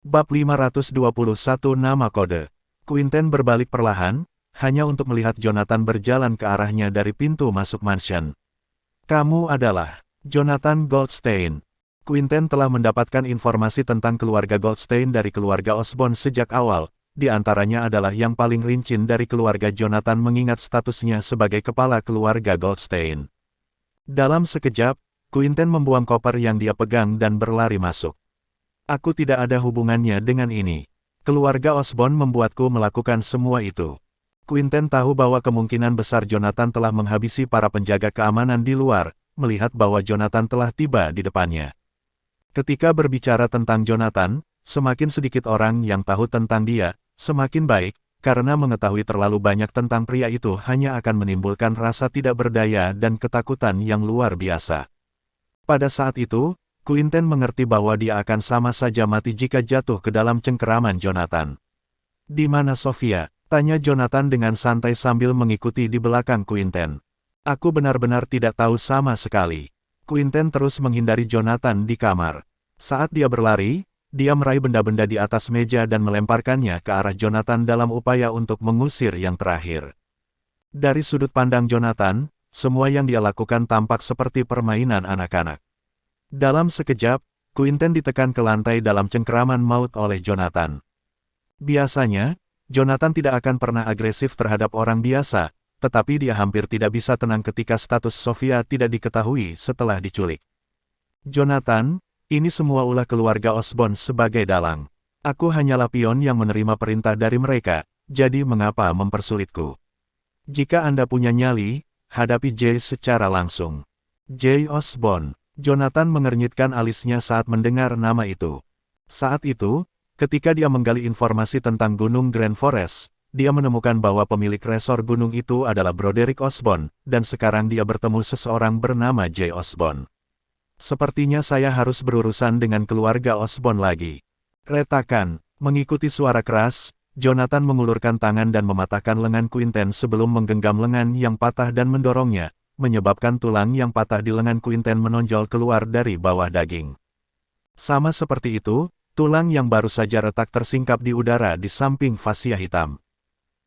Bab 521 Nama Kode. Quinten berbalik perlahan, hanya untuk melihat Jonathan berjalan ke arahnya dari pintu masuk mansion. Kamu adalah Jonathan Goldstein. Quinten telah mendapatkan informasi tentang keluarga Goldstein dari keluarga Osborn sejak awal, di antaranya adalah yang paling rincin dari keluarga Jonathan mengingat statusnya sebagai kepala keluarga Goldstein. Dalam sekejap, Quinten membuang koper yang dia pegang dan berlari masuk. Aku tidak ada hubungannya dengan ini. Keluarga Osborn membuatku melakukan semua itu. Quinten tahu bahwa kemungkinan besar Jonathan telah menghabisi para penjaga keamanan di luar, melihat bahwa Jonathan telah tiba di depannya. Ketika berbicara tentang Jonathan, semakin sedikit orang yang tahu tentang dia, semakin baik, karena mengetahui terlalu banyak tentang pria itu hanya akan menimbulkan rasa tidak berdaya dan ketakutan yang luar biasa. Pada saat itu, Quinten mengerti bahwa dia akan sama saja mati jika jatuh ke dalam cengkeraman Jonathan. "Di mana Sofia?" tanya Jonathan dengan santai sambil mengikuti di belakang Quinten. "Aku benar-benar tidak tahu sama sekali." Quinten terus menghindari Jonathan di kamar. Saat dia berlari, dia meraih benda-benda di atas meja dan melemparkannya ke arah Jonathan dalam upaya untuk mengusir yang terakhir. Dari sudut pandang Jonathan, semua yang dia lakukan tampak seperti permainan anak-anak. Dalam sekejap, Quinten ditekan ke lantai dalam cengkeraman maut oleh Jonathan. Biasanya, Jonathan tidak akan pernah agresif terhadap orang biasa, tetapi dia hampir tidak bisa tenang ketika status Sofia tidak diketahui setelah diculik. "Jonathan, ini semua ulah keluarga Osborn sebagai dalang. Aku hanyalah pion yang menerima perintah dari mereka, jadi mengapa mempersulitku? Jika Anda punya nyali, hadapi Jay secara langsung." Jay Osborn. Jonathan mengernyitkan alisnya saat mendengar nama itu. Saat itu, ketika dia menggali informasi tentang Gunung Grand Forest, dia menemukan bahwa pemilik resor gunung itu adalah Broderick Osborn, dan sekarang dia bertemu seseorang bernama Jay Osborn. "Sepertinya saya harus berurusan dengan keluarga Osborn lagi." Retakan, mengikuti suara keras, Jonathan mengulurkan tangan dan mematahkan lengan Quinten sebelum menggenggam lengan yang patah dan mendorongnya, menyebabkan tulang yang patah di lengan Quinten menonjol keluar dari bawah daging. Sama seperti itu, tulang yang baru saja retak tersingkap di udara di samping fasia hitam.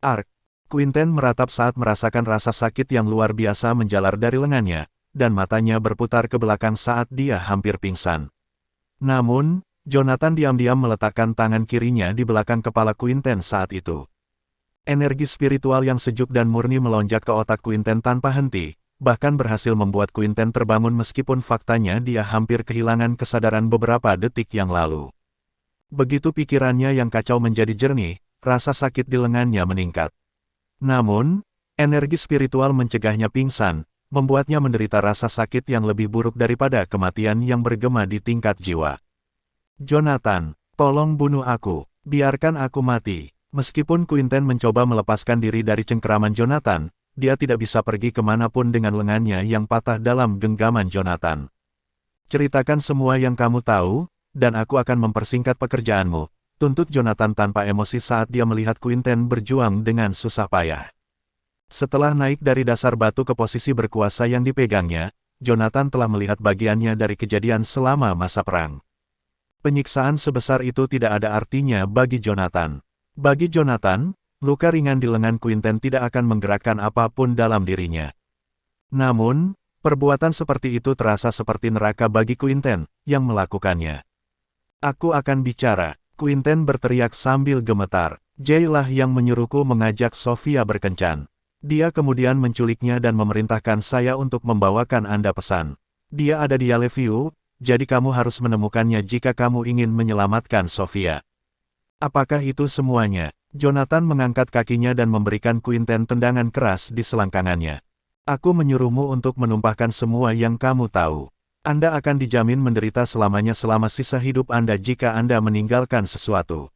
"Ark!" Quinten meratap saat merasakan rasa sakit yang luar biasa menjalar dari lengannya, dan matanya berputar ke belakang saat dia hampir pingsan. Namun, Jonathan diam-diam meletakkan tangan kirinya di belakang kepala Quinten saat itu. Energi spiritual yang sejuk dan murni melonjak ke otak Quinten tanpa henti, bahkan berhasil membuat Quinten terbangun meskipun faktanya dia hampir kehilangan kesadaran beberapa detik yang lalu. Begitu pikirannya yang kacau menjadi jernih, rasa sakit di lengannya meningkat. Namun, energi spiritual mencegahnya pingsan, membuatnya menderita rasa sakit yang lebih buruk daripada kematian yang bergema di tingkat jiwa. "Jonathan, tolong bunuh aku, biarkan aku mati." Meskipun Quinten mencoba melepaskan diri dari cengkeraman Jonathan, dia tidak bisa pergi kemanapun dengan lengannya yang patah dalam genggaman Jonathan. "Ceritakan semua yang kamu tahu, dan aku akan mempersingkat pekerjaanmu," tuntut Jonathan tanpa emosi saat dia melihat Quinten berjuang dengan susah payah. Setelah naik dari dasar batu ke posisi berkuasa yang dipegangnya, Jonathan telah melihat bagiannya dari kejadian selama masa perang. Penyiksaan sebesar itu tidak ada artinya bagi Jonathan. Bagi Jonathan, luka ringan di lengan Quinten tidak akan menggerakkan apapun dalam dirinya. Namun, perbuatan seperti itu terasa seperti neraka bagi Quinten, yang melakukannya. "Aku akan bicara," Quinten berteriak sambil gemetar. "Jay lah yang menyuruhku mengajak Sofia berkencan. Dia kemudian menculiknya dan memerintahkan saya untuk membawakan Anda pesan. Dia ada di Yellowview, jadi kamu harus menemukannya jika kamu ingin menyelamatkan Sofia." "Apakah itu semuanya?" Jonathan mengangkat kakinya dan memberikan Quinten tendangan keras di selangkangannya. "Aku menyuruhmu untuk menumpahkan semua yang kamu tahu. Anda akan dijamin menderita selamanya selama sisa hidup Anda jika Anda meninggalkan sesuatu."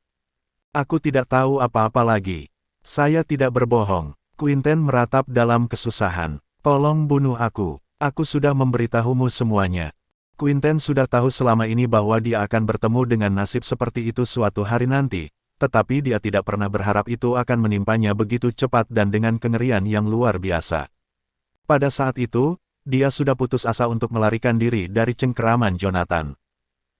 "Aku tidak tahu apa-apa lagi. Saya tidak berbohong." Quinten meratap dalam kesusahan. "Tolong bunuh aku. Aku sudah memberitahumu semuanya." Quinten sudah tahu selama ini bahwa dia akan bertemu dengan nasib seperti itu suatu hari nanti, tetapi dia tidak pernah berharap itu akan menimpanya begitu cepat dan dengan kengerian yang luar biasa. Pada saat itu, dia sudah putus asa untuk melarikan diri dari cengkeraman Jonathan.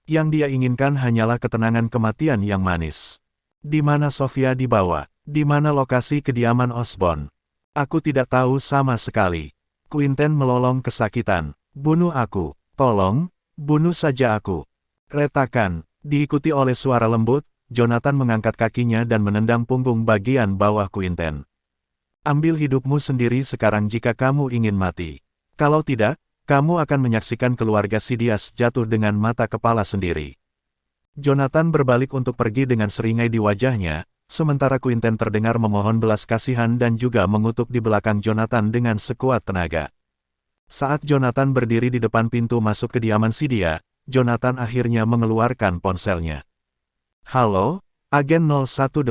Yang dia inginkan hanyalah ketenangan kematian yang manis. Di mana Sofia dibawa? Di mana lokasi kediaman Osborn? Aku tidak tahu sama sekali. Quinten melolong kesakitan. Bunuh aku. Tolong, bunuh saja aku. Retakan. Diikuti oleh suara lembut, Jonathan mengangkat kakinya dan menendang punggung bagian bawah Quinten. Ambil hidupmu sendiri sekarang jika kamu ingin mati. Kalau tidak, kamu akan menyaksikan keluarga Sidious jatuh dengan mata kepala sendiri. Jonathan berbalik untuk pergi dengan seringai di wajahnya, sementara Quinten terdengar memohon belas kasihan dan juga mengutuk di belakang Jonathan dengan sekuat tenaga. Saat Jonathan berdiri di depan pintu masuk kediaman Sidia, Jonathan akhirnya mengeluarkan ponselnya. Halo, Agen 018.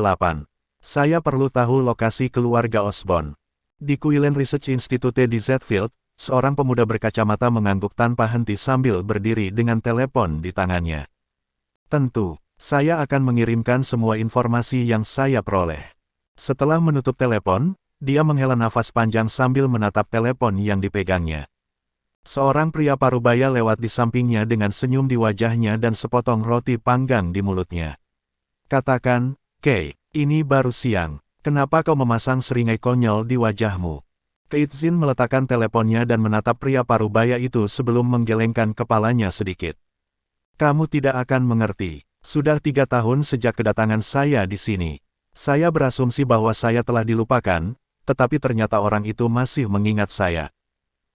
Saya perlu tahu lokasi keluarga Osborn. Di Quillen Research Institute di Zetfield, seorang pemuda berkacamata mengangguk tanpa henti sambil berdiri dengan telepon di tangannya. Tentu, saya akan mengirimkan semua informasi yang saya peroleh. Setelah menutup telepon, dia menghela nafas panjang sambil menatap telepon yang dipegangnya. Seorang pria parubaya lewat di sampingnya dengan senyum di wajahnya dan sepotong roti panggang di mulutnya. Katakan, Kay, ini baru siang. Kenapa kau memasang seringai konyol di wajahmu? Kaitzin meletakkan teleponnya dan menatap pria parubaya itu sebelum menggelengkan kepalanya sedikit. Kamu tidak akan mengerti. Sudah 3 tahun sejak kedatangan saya di sini. Saya berasumsi bahwa saya telah dilupakan, tetapi ternyata orang itu masih mengingat saya.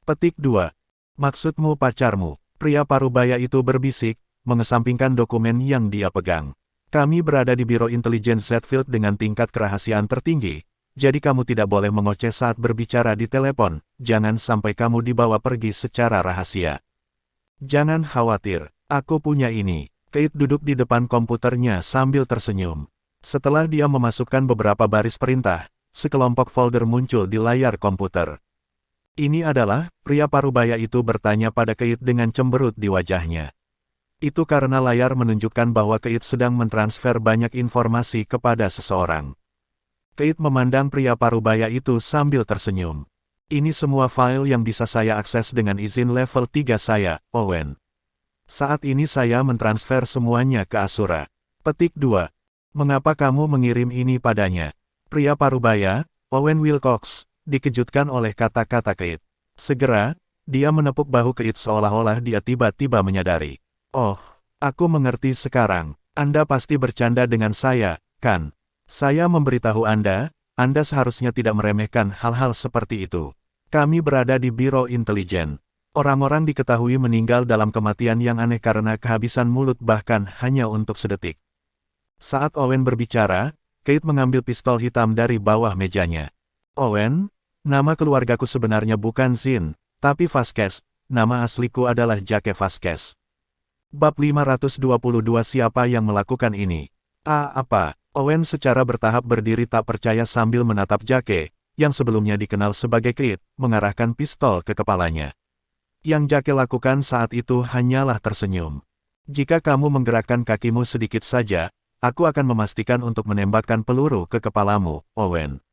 Petik 2. Maksudmu pacarmu? Pria parubaya itu berbisik, mengesampingkan dokumen yang dia pegang. Kami berada di Biro Intelijen Zetfield dengan tingkat kerahasiaan tertinggi. Jadi kamu tidak boleh mengoceh saat berbicara di telepon, jangan sampai kamu dibawa pergi secara rahasia. Jangan khawatir, aku punya ini. Kate duduk di depan komputernya sambil tersenyum. Setelah dia memasukkan beberapa baris perintah, sekelompok folder muncul di layar komputer. Ini adalah, pria parubaya itu bertanya pada Kate dengan cemberut di wajahnya. Itu karena layar menunjukkan bahwa Kate sedang mentransfer banyak informasi kepada seseorang. Kate memandang pria parubaya itu sambil tersenyum. Ini semua file yang bisa saya akses dengan izin level 3 saya, Owen. Saat ini saya mentransfer semuanya ke Asura. Petik 2. Mengapa kamu mengirim ini padanya? Pria parubaya, Owen Wilcox, dikejutkan oleh kata-kata Kate. Segera, dia menepuk bahu Kate seolah-olah dia tiba-tiba menyadari. Oh, aku mengerti sekarang. Anda pasti bercanda dengan saya, kan? Saya memberitahu Anda seharusnya tidak meremehkan hal-hal seperti itu. Kami berada di Biro Intelijen. Orang-orang diketahui meninggal dalam kematian yang aneh karena kehabisan mulut bahkan hanya untuk sedetik. Saat Owen berbicara, Kate mengambil pistol hitam dari bawah mejanya. Owen, nama keluargaku sebenarnya bukan Zin, tapi Vasquez. Nama asliku adalah Jake Vasquez. Bab 522 Siapa yang melakukan ini? Apa? Owen secara bertahap berdiri tak percaya sambil menatap Jake, yang sebelumnya dikenal sebagai Kate, mengarahkan pistol ke kepalanya. Yang Jake lakukan saat itu hanyalah tersenyum. Jika kamu menggerakkan kakimu sedikit saja, aku akan memastikan untuk menembakkan peluru ke kepalamu, Owen.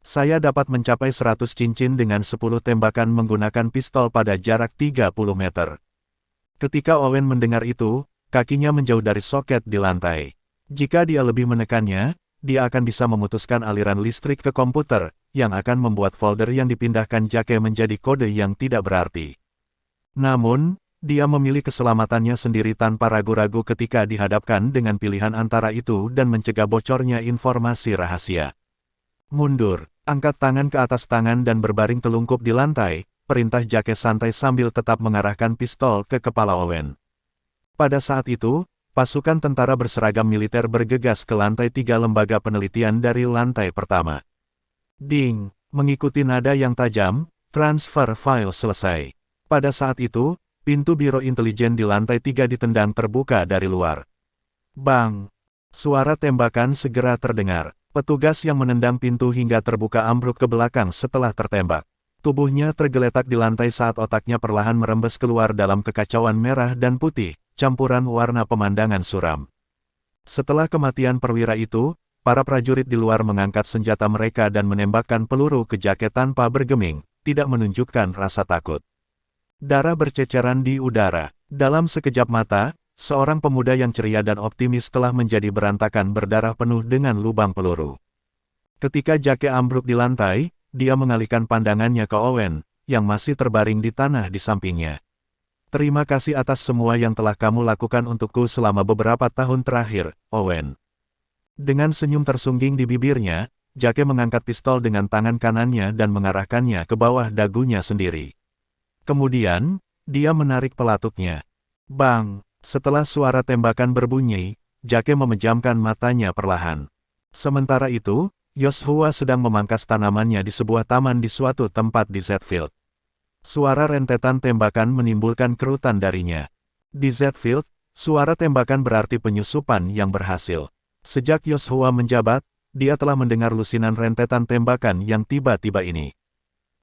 Saya dapat mencapai 100 cincin dengan 10 tembakan menggunakan pistol pada jarak 30 meter. Ketika Owen mendengar itu, kakinya menjauh dari soket di lantai. Jika dia lebih menekannya, dia akan bisa memutuskan aliran listrik ke komputer, yang akan membuat folder yang dipindahkan Jake menjadi kode yang tidak berarti. Namun, dia memilih keselamatannya sendiri tanpa ragu-ragu ketika dihadapkan dengan pilihan antara itu dan mencegah bocornya informasi rahasia. Mundur, angkat tangan ke atas tangan dan berbaring telungkup di lantai, perintah Jake santai sambil tetap mengarahkan pistol ke kepala Owen. Pada saat itu, pasukan tentara berseragam militer bergegas ke lantai 3 lembaga penelitian dari lantai pertama. Ding, mengikuti nada yang tajam, transfer file selesai. Pada saat itu, pintu Biro Intelijen di lantai 3 ditendang terbuka dari luar. Bang! Suara tembakan segera terdengar. Petugas yang menendang pintu hingga terbuka ambruk ke belakang setelah tertembak. Tubuhnya tergeletak di lantai saat otaknya perlahan merembes keluar dalam kekacauan merah dan putih, campuran warna pemandangan suram. Setelah kematian perwira itu, para prajurit di luar mengangkat senjata mereka dan menembakkan peluru ke Jake tanpa bergeming, tidak menunjukkan rasa takut. Darah berceceran di udara. Dalam sekejap mata, seorang pemuda yang ceria dan optimis telah menjadi berantakan berdarah penuh dengan lubang peluru. Ketika Jake ambruk di lantai, dia mengalihkan pandangannya ke Owen, yang masih terbaring di tanah di sampingnya. Terima kasih atas semua yang telah kamu lakukan untukku selama beberapa tahun terakhir, Owen. Dengan senyum tersungging di bibirnya, Jake mengangkat pistol dengan tangan kanannya dan mengarahkannya ke bawah dagunya sendiri. Kemudian, dia menarik pelatuknya. Bang! Setelah suara tembakan berbunyi, Jake memejamkan matanya perlahan. Sementara itu, Joshua sedang memangkas tanamannya di sebuah taman di suatu tempat di Zetfield. Suara rentetan tembakan menimbulkan kerutan darinya. Di Zetfield, suara tembakan berarti penyusupan yang berhasil. Sejak Joshua menjabat, dia telah mendengar lusinan rentetan tembakan yang tiba-tiba ini.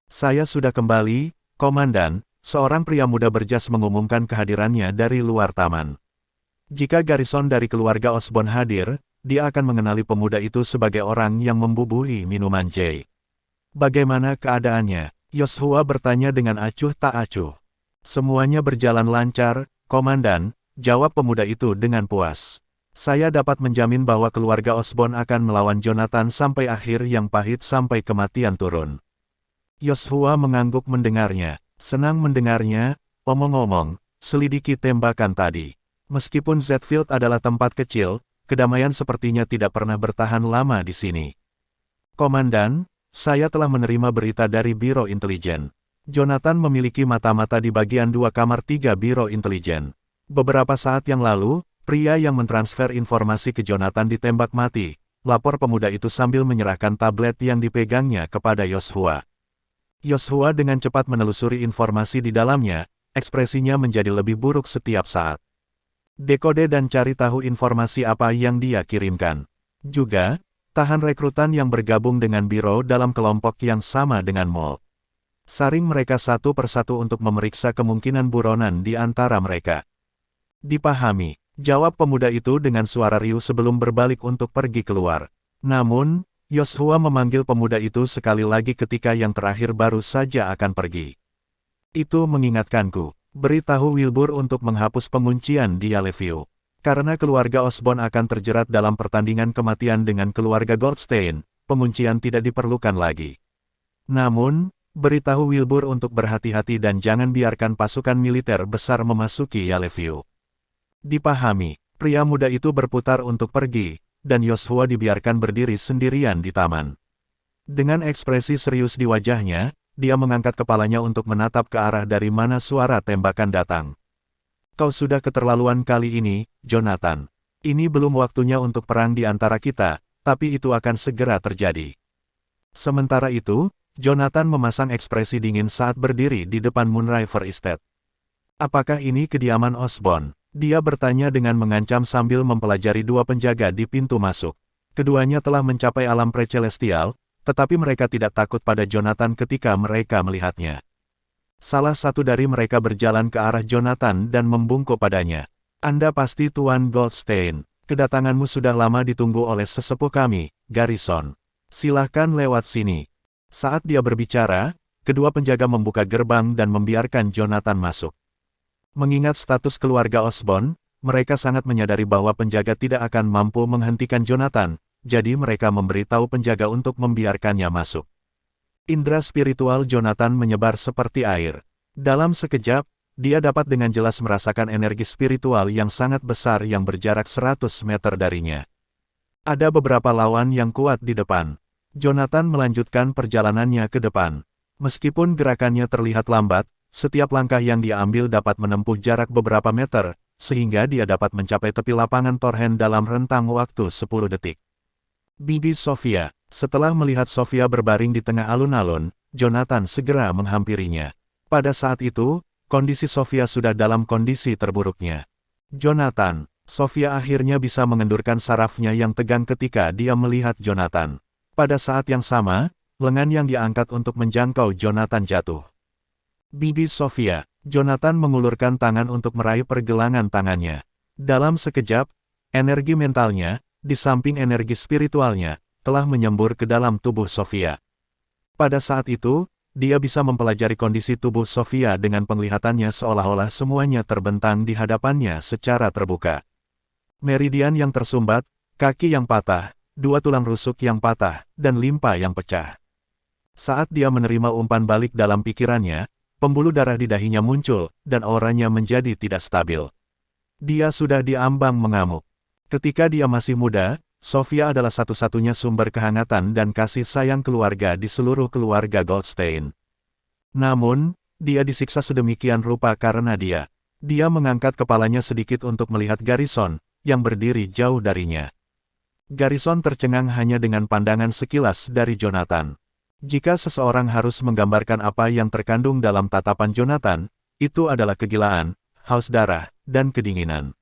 Saya sudah kembali, Komandan, seorang pria muda berjas mengumumkan kehadirannya dari luar taman. Jika Garrison dari keluarga Osborn hadir, dia akan mengenali pemuda itu sebagai orang yang membubuhi minuman J. Bagaimana keadaannya? Joshua bertanya dengan acuh tak acuh. Semuanya berjalan lancar, Komandan, jawab pemuda itu dengan puas. Saya dapat menjamin bahwa keluarga Osborn akan melawan Jonathan sampai akhir yang pahit sampai kematian turun. Joshua mengangguk mendengarnya. Senang mendengarnya, omong-omong, selidiki tembakan tadi. Meskipun Zetfield adalah tempat kecil, kedamaian sepertinya tidak pernah bertahan lama di sini. Komandan, saya telah menerima berita dari Biro Intelijen. Jonathan memiliki mata-mata di bagian 2 kamar 3 Biro Intelijen. Beberapa saat yang lalu, pria yang mentransfer informasi ke Jonathan ditembak mati, lapor pemuda itu sambil menyerahkan tablet yang dipegangnya kepada Joshua. Joshua dengan cepat menelusuri informasi di dalamnya, ekspresinya menjadi lebih buruk setiap saat. Dekode dan cari tahu informasi apa yang dia kirimkan. Juga, tahan rekrutan yang bergabung dengan Biro dalam kelompok yang sama dengan Mold. Saring mereka satu persatu untuk memeriksa kemungkinan buronan di antara mereka. Dipahami, jawab pemuda itu dengan suara riuh sebelum berbalik untuk pergi keluar. Namun, Joshua memanggil pemuda itu sekali lagi ketika yang terakhir baru saja akan pergi. Itu mengingatkanku, beritahu Wilbur untuk menghapus penguncian di Yellowview. Karena keluarga Osborn akan terjerat dalam pertandingan kematian dengan keluarga Goldstein, penguncian tidak diperlukan lagi. Namun, beritahu Wilbur untuk berhati-hati dan jangan biarkan pasukan militer besar memasuki Yellowview. Dipahami, pria muda itu berputar untuk pergi, dan Joshua dibiarkan berdiri sendirian di taman. Dengan ekspresi serius di wajahnya, dia mengangkat kepalanya untuk menatap ke arah dari mana suara tembakan datang. Kau sudah keterlaluan kali ini, Jonathan. Ini belum waktunya untuk perang di antara kita, tapi itu akan segera terjadi. Sementara itu, Jonathan memasang ekspresi dingin saat berdiri di depan Moonriver Estate. Apakah ini kediaman Osborn? Dia bertanya dengan mengancam sambil mempelajari dua penjaga di pintu masuk. Keduanya telah mencapai alam pre-celestial, tetapi mereka tidak takut pada Jonathan ketika mereka melihatnya. Salah satu dari mereka berjalan ke arah Jonathan dan membungkuk padanya. Anda pasti Tuan Goldstein. Kedatanganmu sudah lama ditunggu oleh sesepuh kami, Garrison. Silahkan lewat sini. Saat dia berbicara, kedua penjaga membuka gerbang dan membiarkan Jonathan masuk. Mengingat status keluarga Osborn, mereka sangat menyadari bahwa penjaga tidak akan mampu menghentikan Jonathan, jadi mereka memberitahu penjaga untuk membiarkannya masuk. Indra spiritual Jonathan menyebar seperti air. Dalam sekejap, dia dapat dengan jelas merasakan energi spiritual yang sangat besar yang berjarak 100 meter darinya. Ada beberapa lawan yang kuat di depan. Jonathan melanjutkan perjalanannya ke depan. Meskipun gerakannya terlihat lambat, setiap langkah yang dia ambil dapat menempuh jarak beberapa meter, sehingga dia dapat mencapai tepi lapangan Torhen dalam rentang waktu 10 detik. Bibi Sofia. Setelah melihat Sofia berbaring di tengah alun-alun, Jonathan segera menghampirinya. Pada saat itu, kondisi Sofia sudah dalam kondisi terburuknya. Jonathan, Sofia akhirnya bisa mengendurkan sarafnya yang tegang ketika dia melihat Jonathan. Pada saat yang sama, lengan yang diangkat untuk menjangkau Jonathan jatuh. Bibi Sofia, Jonathan mengulurkan tangan untuk meraih pergelangan tangannya. Dalam sekejap, energi mentalnya, di samping energi spiritualnya, telah menyembur ke dalam tubuh Sofia. Pada saat itu, dia bisa mempelajari kondisi tubuh Sofia dengan penglihatannya seolah-olah semuanya terbentang di hadapannya secara terbuka. Meridian yang tersumbat, kaki yang patah, dua tulang rusuk yang patah, dan limpa yang pecah. Saat dia menerima umpan balik dalam pikirannya, pembuluh darah di dahinya muncul, dan auranya menjadi tidak stabil. Dia sudah diambang mengamuk. Ketika dia masih muda, Sofia adalah satu-satunya sumber kehangatan dan kasih sayang keluarga di seluruh keluarga Goldstein. Namun, dia disiksa sedemikian rupa karena dia mengangkat kepalanya sedikit untuk melihat Garrison, yang berdiri jauh darinya. Garrison tercengang hanya dengan pandangan sekilas dari Jonathan. Jika seseorang harus menggambarkan apa yang terkandung dalam tatapan Jonathan, itu adalah kegilaan, haus darah, dan kedinginan.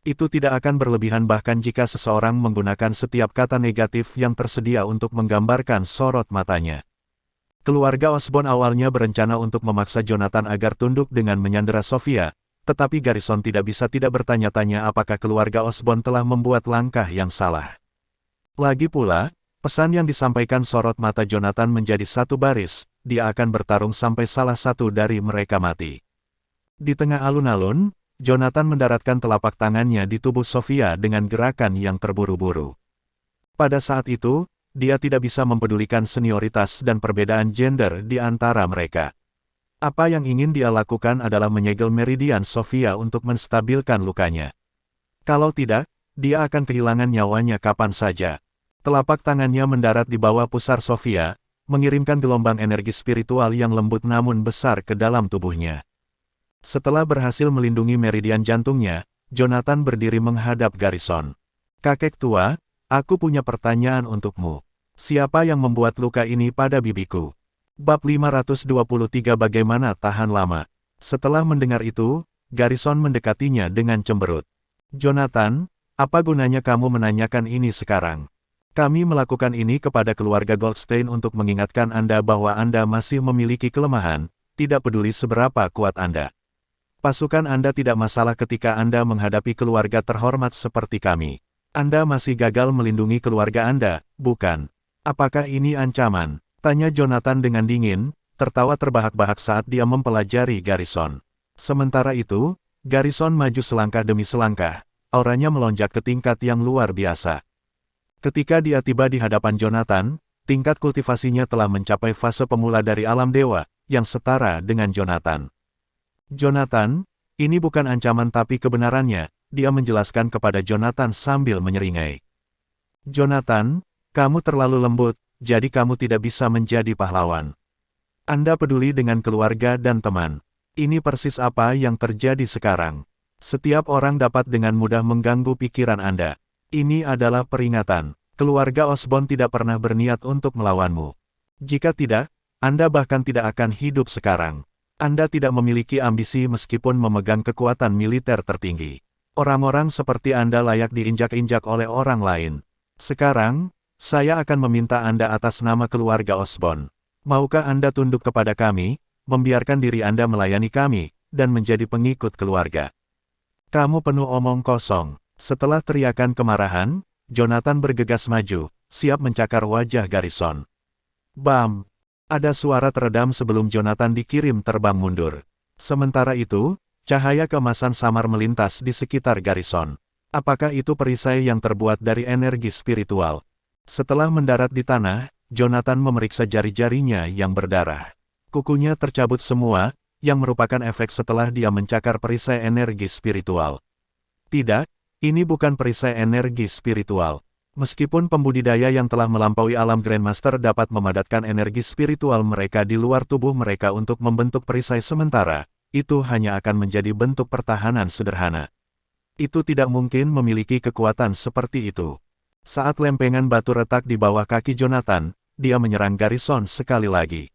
Itu tidak akan berlebihan bahkan jika seseorang menggunakan setiap kata negatif yang tersedia untuk menggambarkan sorot matanya. Keluarga Osborn awalnya berencana untuk memaksa Jonathan agar tunduk dengan menyandera Sofia, tetapi Garrison tidak bisa tidak bertanya-tanya apakah keluarga Osborn telah membuat langkah yang salah. Lagi pula, pesan yang disampaikan sorot mata Jonathan menjadi satu baris, dia akan bertarung sampai salah satu dari mereka mati. Di tengah alun-alun, Jonathan mendaratkan telapak tangannya di tubuh Sofia dengan gerakan yang terburu-buru. Pada saat itu, dia tidak bisa mempedulikan senioritas dan perbedaan gender di antara mereka. Apa yang ingin dia lakukan adalah menyegel meridian Sofia untuk menstabilkan lukanya. Kalau tidak, dia akan kehilangan nyawanya kapan saja. Telapak tangannya mendarat di bawah pusar Sofia, mengirimkan gelombang energi spiritual yang lembut namun besar ke dalam tubuhnya. Setelah berhasil melindungi meridian jantungnya, Jonathan berdiri menghadap Garrison. "Kakek tua, aku punya pertanyaan untukmu. Siapa yang membuat luka ini pada bibiku?" Bab 523 Bagaimana tahan lama. Setelah mendengar itu, Garrison mendekatinya dengan cemberut. "Jonathan, apa gunanya kamu menanyakan ini sekarang? Kami melakukan ini kepada keluarga Goldstein untuk mengingatkan Anda bahwa Anda masih memiliki kelemahan, tidak peduli seberapa kuat Anda. Pasukan Anda tidak masalah ketika Anda menghadapi keluarga terhormat seperti kami. Anda masih gagal melindungi keluarga Anda, bukan? Apakah ini ancaman?" tanya Jonathan dengan dingin, tertawa terbahak-bahak saat dia mempelajari Garrison. Sementara itu, Garrison maju selangkah demi selangkah, auranya melonjak ke tingkat yang luar biasa. Ketika dia tiba di hadapan Jonathan, tingkat kultivasinya telah mencapai fase pemula dari alam dewa, yang setara dengan Jonathan. "Jonathan, ini bukan ancaman tapi kebenarannya," dia menjelaskan kepada Jonathan sambil menyeringai. "Jonathan, kamu terlalu lembut, jadi kamu tidak bisa menjadi pahlawan. Anda peduli dengan keluarga dan teman. Ini persis apa yang terjadi sekarang. Setiap orang dapat dengan mudah mengganggu pikiran Anda. Ini adalah peringatan. Keluarga Osborn tidak pernah berniat untuk melawanmu. Jika tidak, Anda bahkan tidak akan hidup sekarang. Anda tidak memiliki ambisi meskipun memegang kekuatan militer tertinggi. Orang-orang seperti Anda layak diinjak-injak oleh orang lain. Sekarang, saya akan meminta Anda atas nama keluarga Osborn. Maukah Anda tunduk kepada kami, membiarkan diri Anda melayani kami, dan menjadi pengikut keluarga?" "Kamu penuh omong kosong." Setelah teriakan kemarahan, Jonathan bergegas maju, siap mencakar wajah Garrison. Bam! Ada suara teredam sebelum Jonathan dikirim terbang mundur. Sementara itu, cahaya keemasan samar melintas di sekitar Garrison. Apakah itu perisai yang terbuat dari energi spiritual? Setelah mendarat di tanah, Jonathan memeriksa jari-jarinya yang berdarah. Kukunya tercabut semua, yang merupakan efek setelah dia mencakar perisai energi spiritual. Tidak, ini bukan perisai energi spiritual. Meskipun pembudidaya yang telah melampaui alam Grandmaster dapat memadatkan energi spiritual mereka di luar tubuh mereka untuk membentuk perisai sementara, itu hanya akan menjadi bentuk pertahanan sederhana. Itu tidak mungkin memiliki kekuatan seperti itu. Saat lempengan batu retak di bawah kaki Jonathan, dia menyerang Garrison sekali lagi.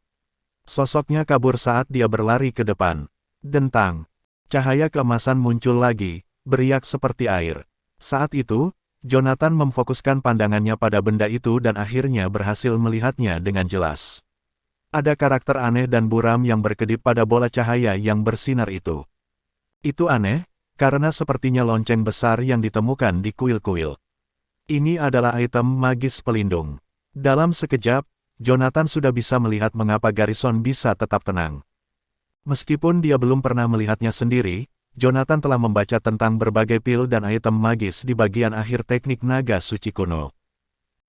Sosoknya kabur saat dia berlari ke depan. Dentang. Cahaya keemasan muncul lagi, beriak seperti air. Saat itu, Jonathan memfokuskan pandangannya pada benda itu dan akhirnya berhasil melihatnya dengan jelas. Ada karakter aneh dan buram yang berkedip pada bola cahaya yang bersinar itu. Itu aneh, karena sepertinya lonceng besar yang ditemukan di kuil-kuil. Ini adalah item magis pelindung. Dalam sekejap, Jonathan sudah bisa melihat mengapa Garrison bisa tetap tenang. Meskipun dia belum pernah melihatnya sendiri, Jonathan telah membaca tentang berbagai pil dan item magis di bagian akhir teknik naga suci kuno.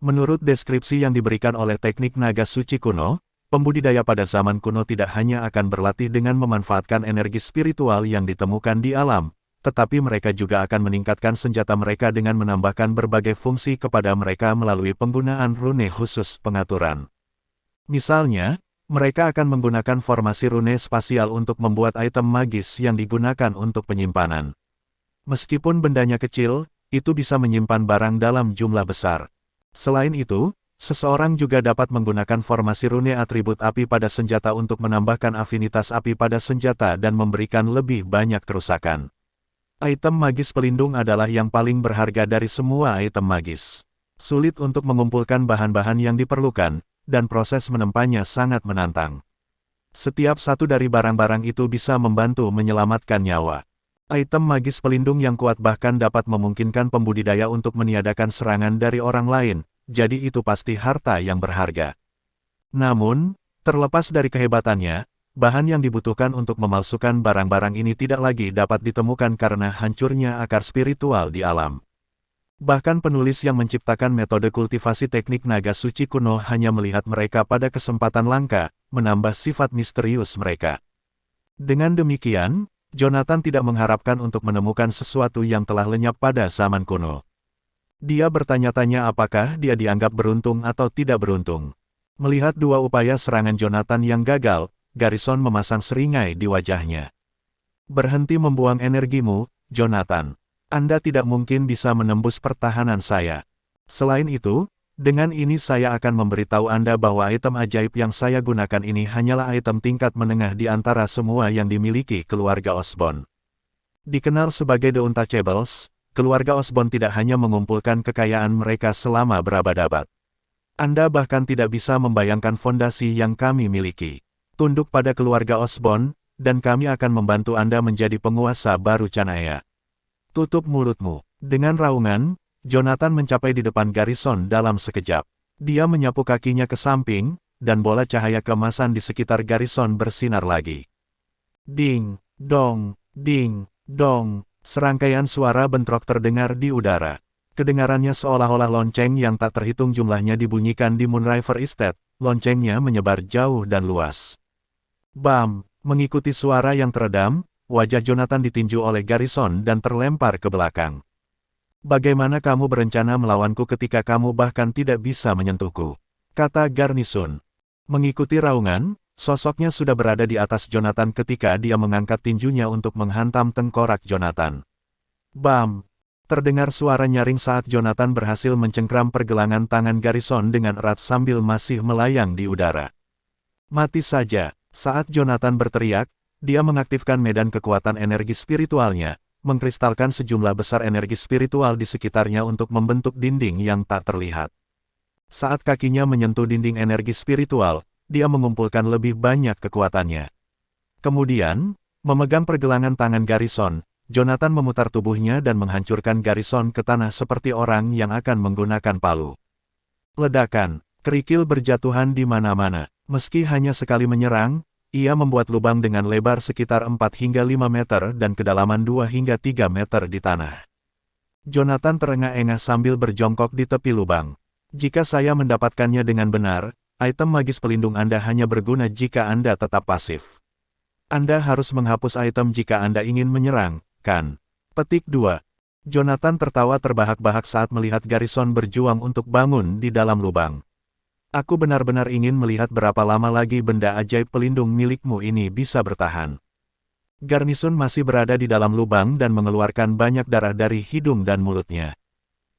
Menurut deskripsi yang diberikan oleh teknik naga suci kuno, pembudidaya pada zaman kuno tidak hanya akan berlatih dengan memanfaatkan energi spiritual yang ditemukan di alam, tetapi mereka juga akan meningkatkan senjata mereka dengan menambahkan berbagai fungsi kepada mereka melalui penggunaan rune khusus pengaturan. Misalnya, mereka akan menggunakan formasi rune spasial untuk membuat item magis yang digunakan untuk penyimpanan. Meskipun bendanya kecil, itu bisa menyimpan barang dalam jumlah besar. Selain itu, seseorang juga dapat menggunakan formasi rune atribut api pada senjata untuk menambahkan afinitas api pada senjata dan memberikan lebih banyak kerusakan. Item magis pelindung adalah yang paling berharga dari semua item magis. Sulit untuk mengumpulkan bahan-bahan yang diperlukan, dan proses menempanya sangat menantang. Setiap satu dari barang-barang itu bisa membantu menyelamatkan nyawa. Item magis pelindung yang kuat bahkan dapat memungkinkan pembudidaya untuk meniadakan serangan dari orang lain, jadi itu pasti harta yang berharga. Namun, terlepas dari kehebatannya, bahan yang dibutuhkan untuk memalsukan barang-barang ini tidak lagi dapat ditemukan karena hancurnya akar spiritual di alam. Bahkan penulis yang menciptakan metode kultivasi teknik naga suci kuno hanya melihat mereka pada kesempatan langka, menambah sifat misterius mereka. Dengan demikian, Jonathan tidak mengharapkan untuk menemukan sesuatu yang telah lenyap pada zaman kuno. Dia bertanya-tanya apakah dia dianggap beruntung atau tidak beruntung. Melihat dua upaya serangan Jonathan yang gagal, Garrison memasang seringai di wajahnya. "Berhenti membuang energimu, Jonathan. Anda tidak mungkin bisa menembus pertahanan saya. Selain itu, dengan ini saya akan memberitahu Anda bahwa item ajaib yang saya gunakan ini hanyalah item tingkat menengah di antara semua yang dimiliki keluarga Osborn. Dikenal sebagai The Untouchables, keluarga Osborn tidak hanya mengumpulkan kekayaan mereka selama berabad-abad. Anda bahkan tidak bisa membayangkan fondasi yang kami miliki. Tunduk pada keluarga Osborn, dan kami akan membantu Anda menjadi penguasa baru Canaya. Tutup mulutmu." Dengan raungan, Jonathan mencapai di depan Garrison dalam sekejap. Dia menyapu kakinya ke samping, dan bola cahaya keemasan di sekitar Garrison bersinar lagi. Ding, dong, ding, dong, serangkaian suara bentrok terdengar di udara. Kedengarannya seolah-olah lonceng yang tak terhitung jumlahnya dibunyikan di Moonriver Estate, loncengnya menyebar jauh dan luas. Bam, mengikuti suara yang teredam, wajah Jonathan ditinju oleh Garrison dan terlempar ke belakang. "Bagaimana kamu berencana melawanku ketika kamu bahkan tidak bisa menyentuhku?" kata Garrison. Mengikuti raungan, sosoknya sudah berada di atas Jonathan ketika dia mengangkat tinjunya untuk menghantam tengkorak Jonathan. Bam! Terdengar suara nyaring saat Jonathan berhasil mencengkram pergelangan tangan Garrison dengan erat sambil masih melayang di udara. "Mati saja!" Saat Jonathan berteriak, dia mengaktifkan medan kekuatan energi spiritualnya, mengkristalkan sejumlah besar energi spiritual di sekitarnya untuk membentuk dinding yang tak terlihat. Saat kakinya menyentuh dinding energi spiritual, dia mengumpulkan lebih banyak kekuatannya. Kemudian, memegang pergelangan tangan Garrison, Jonathan memutar tubuhnya dan menghancurkan Garrison ke tanah seperti orang yang akan menggunakan palu. Ledakan, kerikil berjatuhan di mana-mana. Meski hanya sekali menyerang, ia membuat lubang dengan lebar sekitar 4 hingga 5 meter dan kedalaman 2 hingga 3 meter di tanah. Jonathan terengah-engah sambil berjongkok di tepi lubang. "Jika saya mendapatkannya dengan benar, item magis pelindung Anda hanya berguna jika Anda tetap pasif. Anda harus menghapus item jika Anda ingin menyerang, kan?" Petik 2. Jonathan tertawa terbahak-bahak saat melihat Garrison berjuang untuk bangun di dalam lubang. "Aku benar-benar ingin melihat berapa lama lagi benda ajaib pelindung milikmu ini bisa bertahan." Garrison masih berada di dalam lubang dan mengeluarkan banyak darah dari hidung dan mulutnya.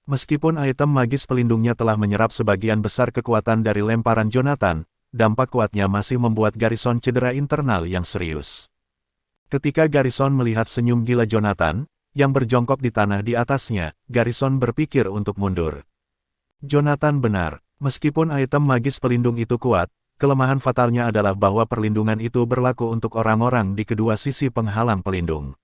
Meskipun item magis pelindungnya telah menyerap sebagian besar kekuatan dari lemparan Jonathan, dampak kuatnya masih membuat Garrison cedera internal yang serius. Ketika Garrison melihat senyum gila Jonathan, yang berjongkok di tanah di atasnya, Garrison berpikir untuk mundur. Jonathan benar. Meskipun item magis pelindung itu kuat, kelemahan fatalnya adalah bahwa perlindungan itu berlaku untuk orang-orang di kedua sisi penghalang pelindung.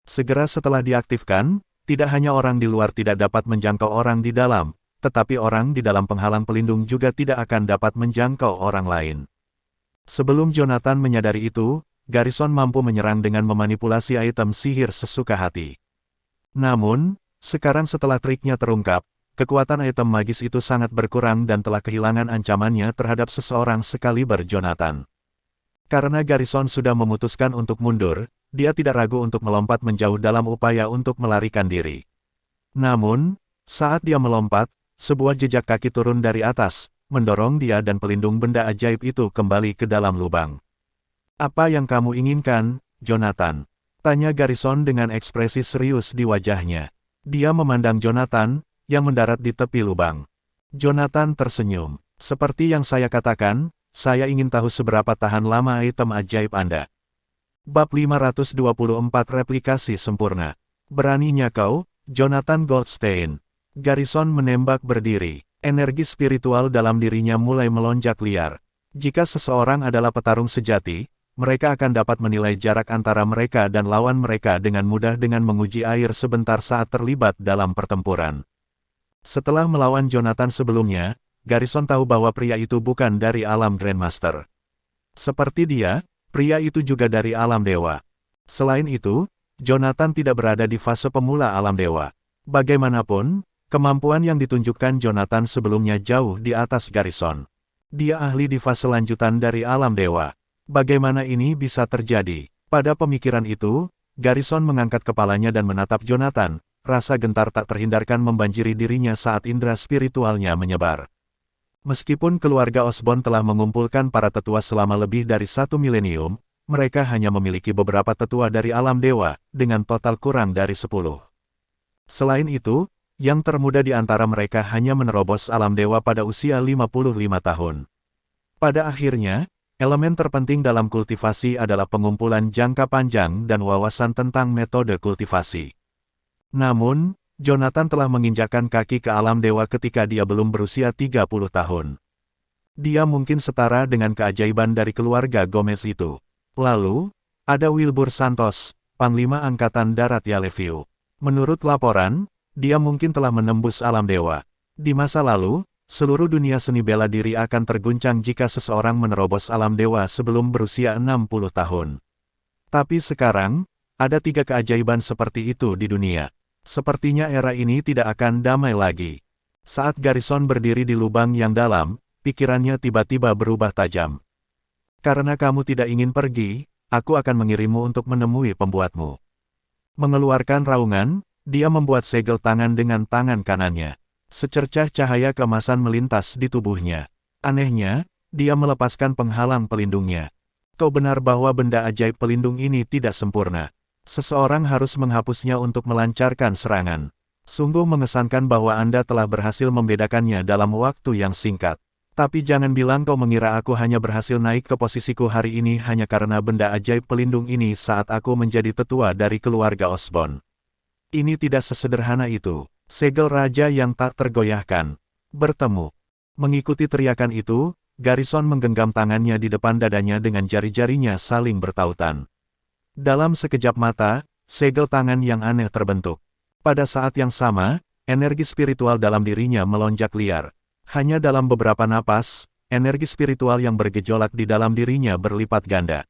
Segera setelah diaktifkan, tidak hanya orang di luar tidak dapat menjangkau orang di dalam, tetapi orang di dalam penghalang pelindung juga tidak akan dapat menjangkau orang lain. Sebelum Jonathan menyadari itu, Garrison mampu menyerang dengan memanipulasi item sihir sesuka hati. Namun, sekarang setelah triknya terungkap, kekuatan item magis itu sangat berkurang dan telah kehilangan ancamannya terhadap seseorang sekaliber Jonathan. Karena Garrison sudah memutuskan untuk mundur, dia tidak ragu untuk melompat menjauh dalam upaya untuk melarikan diri. Namun, saat dia melompat, sebuah jejak kaki turun dari atas, mendorong dia dan pelindung benda ajaib itu kembali ke dalam lubang. "Apa yang kamu inginkan, Jonathan?" tanya Garrison dengan ekspresi serius di wajahnya. Dia memandang Jonathan, yang mendarat di tepi lubang. Jonathan tersenyum. "Seperti yang saya katakan, saya ingin tahu seberapa tahan lama item ajaib Anda." Bab 524 Replikasi Sempurna. "Beraninya kau, Jonathan Goldstein." Garrison menembak berdiri. Energi spiritual dalam dirinya mulai melonjak liar. Jika seseorang adalah petarung sejati, mereka akan dapat menilai jarak antara mereka dan lawan mereka dengan mudah dengan menguji air sebentar saat terlibat dalam pertempuran. Setelah melawan Jonathan sebelumnya, Garrison tahu bahwa pria itu bukan dari alam Grandmaster. Seperti dia, pria itu juga dari alam dewa. Selain itu, Jonathan tidak berada di fase pemula alam dewa. Bagaimanapun, kemampuan yang ditunjukkan Jonathan sebelumnya jauh di atas Garrison. Dia ahli di fase lanjutan dari alam dewa. Bagaimana ini bisa terjadi? Pada pemikiran itu, Garrison mengangkat kepalanya dan menatap Jonathan. Rasa gentar tak terhindarkan membanjiri dirinya saat indera spiritualnya menyebar. Meskipun keluarga Osborn telah mengumpulkan para tetua selama lebih dari 1 milenium, mereka hanya memiliki beberapa tetua dari alam dewa, dengan total kurang dari 10. Selain itu, yang termuda di antara mereka hanya menerobos alam dewa pada usia 55 tahun. Pada akhirnya, elemen terpenting dalam kultivasi adalah pengumpulan jangka panjang dan wawasan tentang metode kultivasi. Namun, Jonathan telah menginjakkan kaki ke alam dewa ketika dia belum berusia 30 tahun. Dia mungkin setara dengan keajaiban dari keluarga Gomez itu. Lalu, ada Wilbur Santos, Panglima Angkatan Darat Yaleview. Menurut laporan, dia mungkin telah menembus alam dewa. Di masa lalu, seluruh dunia seni bela diri akan terguncang jika seseorang menerobos alam dewa sebelum berusia 60 tahun. Tapi sekarang, ada 3 keajaiban seperti itu di dunia. Sepertinya era ini tidak akan damai lagi. Saat Garrison berdiri di lubang yang dalam, pikirannya tiba-tiba berubah tajam. "Karena kamu tidak ingin pergi, aku akan mengirimmu untuk menemui pembuatmu." Mengeluarkan raungan, dia membuat segel tangan dengan tangan kanannya. Secercah cahaya keemasan melintas di tubuhnya. Anehnya, dia melepaskan penghalang pelindungnya. "Kau benar bahwa benda ajaib pelindung ini tidak sempurna. Seseorang harus menghapusnya untuk melancarkan serangan. Sungguh mengesankan bahwa Anda telah berhasil membedakannya dalam waktu yang singkat. Tapi jangan bilang kau mengira aku hanya berhasil naik ke posisiku hari ini hanya karena benda ajaib pelindung ini saat aku menjadi tetua dari keluarga Osborn. Ini tidak sesederhana itu." Segel raja yang tak tergoyahkan. Bertemu. Mengikuti teriakan itu, Garrison menggenggam tangannya di depan dadanya dengan jari-jarinya saling bertautan. Dalam sekejap mata, segel tangan yang aneh terbentuk. Pada saat yang sama, energi spiritual dalam dirinya melonjak liar. Hanya dalam beberapa napas, energi spiritual yang bergejolak di dalam dirinya berlipat ganda.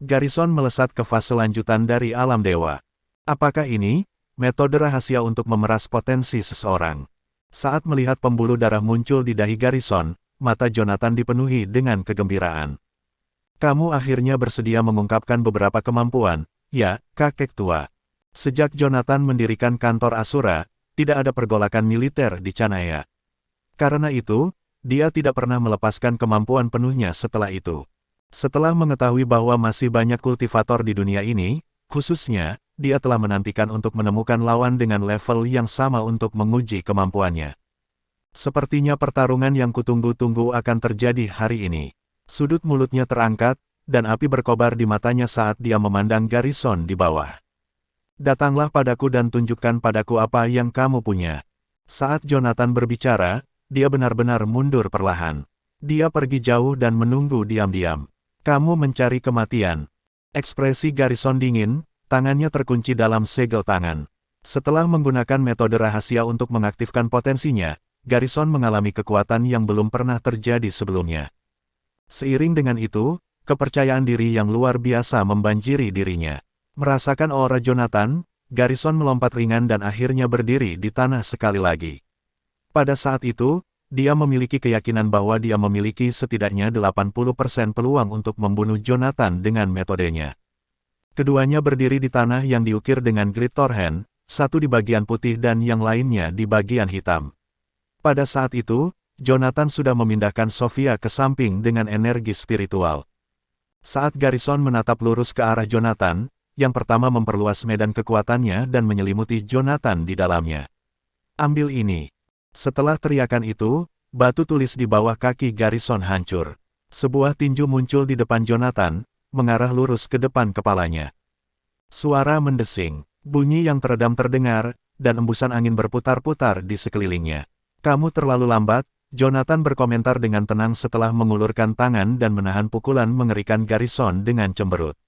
Garrison melesat ke fase lanjutan dari alam dewa. Apakah ini metode rahasia untuk memeras potensi seseorang? Saat melihat pembuluh darah muncul di dahi Garrison, mata Jonathan dipenuhi dengan kegembiraan. "Kamu akhirnya bersedia mengungkapkan beberapa kemampuan, ya, kakek tua." Sejak Jonathan mendirikan kantor Asura, tidak ada pergolakan militer di Canaya. Karena itu, dia tidak pernah melepaskan kemampuan penuhnya setelah itu. Setelah mengetahui bahwa masih banyak kultivator di dunia ini, khususnya, dia telah menantikan untuk menemukan lawan dengan level yang sama untuk menguji kemampuannya. Sepertinya pertarungan yang kutunggu-tunggu akan terjadi hari ini. Sudut mulutnya terangkat, dan api berkobar di matanya saat dia memandang Garrison di bawah. "Datanglah padaku dan tunjukkan padaku apa yang kamu punya." Saat Jonathan berbicara, dia benar-benar mundur perlahan. Dia pergi jauh dan menunggu diam-diam. "Kamu mencari kematian." Ekspresi Garrison dingin, tangannya terkunci dalam segel tangan. Setelah menggunakan metode rahasia untuk mengaktifkan potensinya, Garrison mengalami kekuatan yang belum pernah terjadi sebelumnya. Seiring dengan itu, kepercayaan diri yang luar biasa membanjiri dirinya. Merasakan aura Jonathan, Garrison melompat ringan dan akhirnya berdiri di tanah sekali lagi. Pada saat itu, dia memiliki keyakinan bahwa dia memiliki setidaknya 80% peluang untuk membunuh Jonathan dengan metodenya. Keduanya berdiri di tanah yang diukir dengan Great Torrent, satu di bagian putih dan yang lainnya di bagian hitam. Pada saat itu, Jonathan sudah memindahkan Sofia ke samping dengan energi spiritual. Saat Garrison menatap lurus ke arah Jonathan, yang pertama memperluas medan kekuatannya dan menyelimuti Jonathan di dalamnya. Ambil ini. Setelah teriakan itu, batu tulis di bawah kaki Garrison hancur. Sebuah tinju muncul di depan Jonathan, mengarah lurus ke depan kepalanya. Suara mendesing, bunyi yang teredam terdengar, dan embusan angin berputar-putar di sekelilingnya. Kamu terlalu lambat, Jonathan berkomentar dengan tenang setelah mengulurkan tangan dan menahan pukulan mengerikan Garrison dengan cemberut.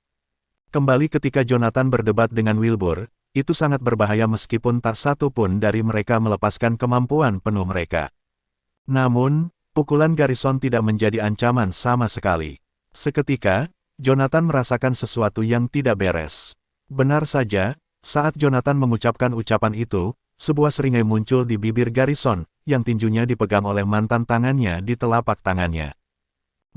Kembali ketika Jonathan berdebat dengan Wilbur, itu sangat berbahaya meskipun tak satu pun dari mereka melepaskan kemampuan penuh mereka. Namun, pukulan Garrison tidak menjadi ancaman sama sekali. Seketika, Jonathan merasakan sesuatu yang tidak beres. Benar saja, saat Jonathan mengucapkan ucapan itu, sebuah seringai muncul di bibir Garrison, yang tinjunya dipegang oleh mantan tangannya di telapak tangannya.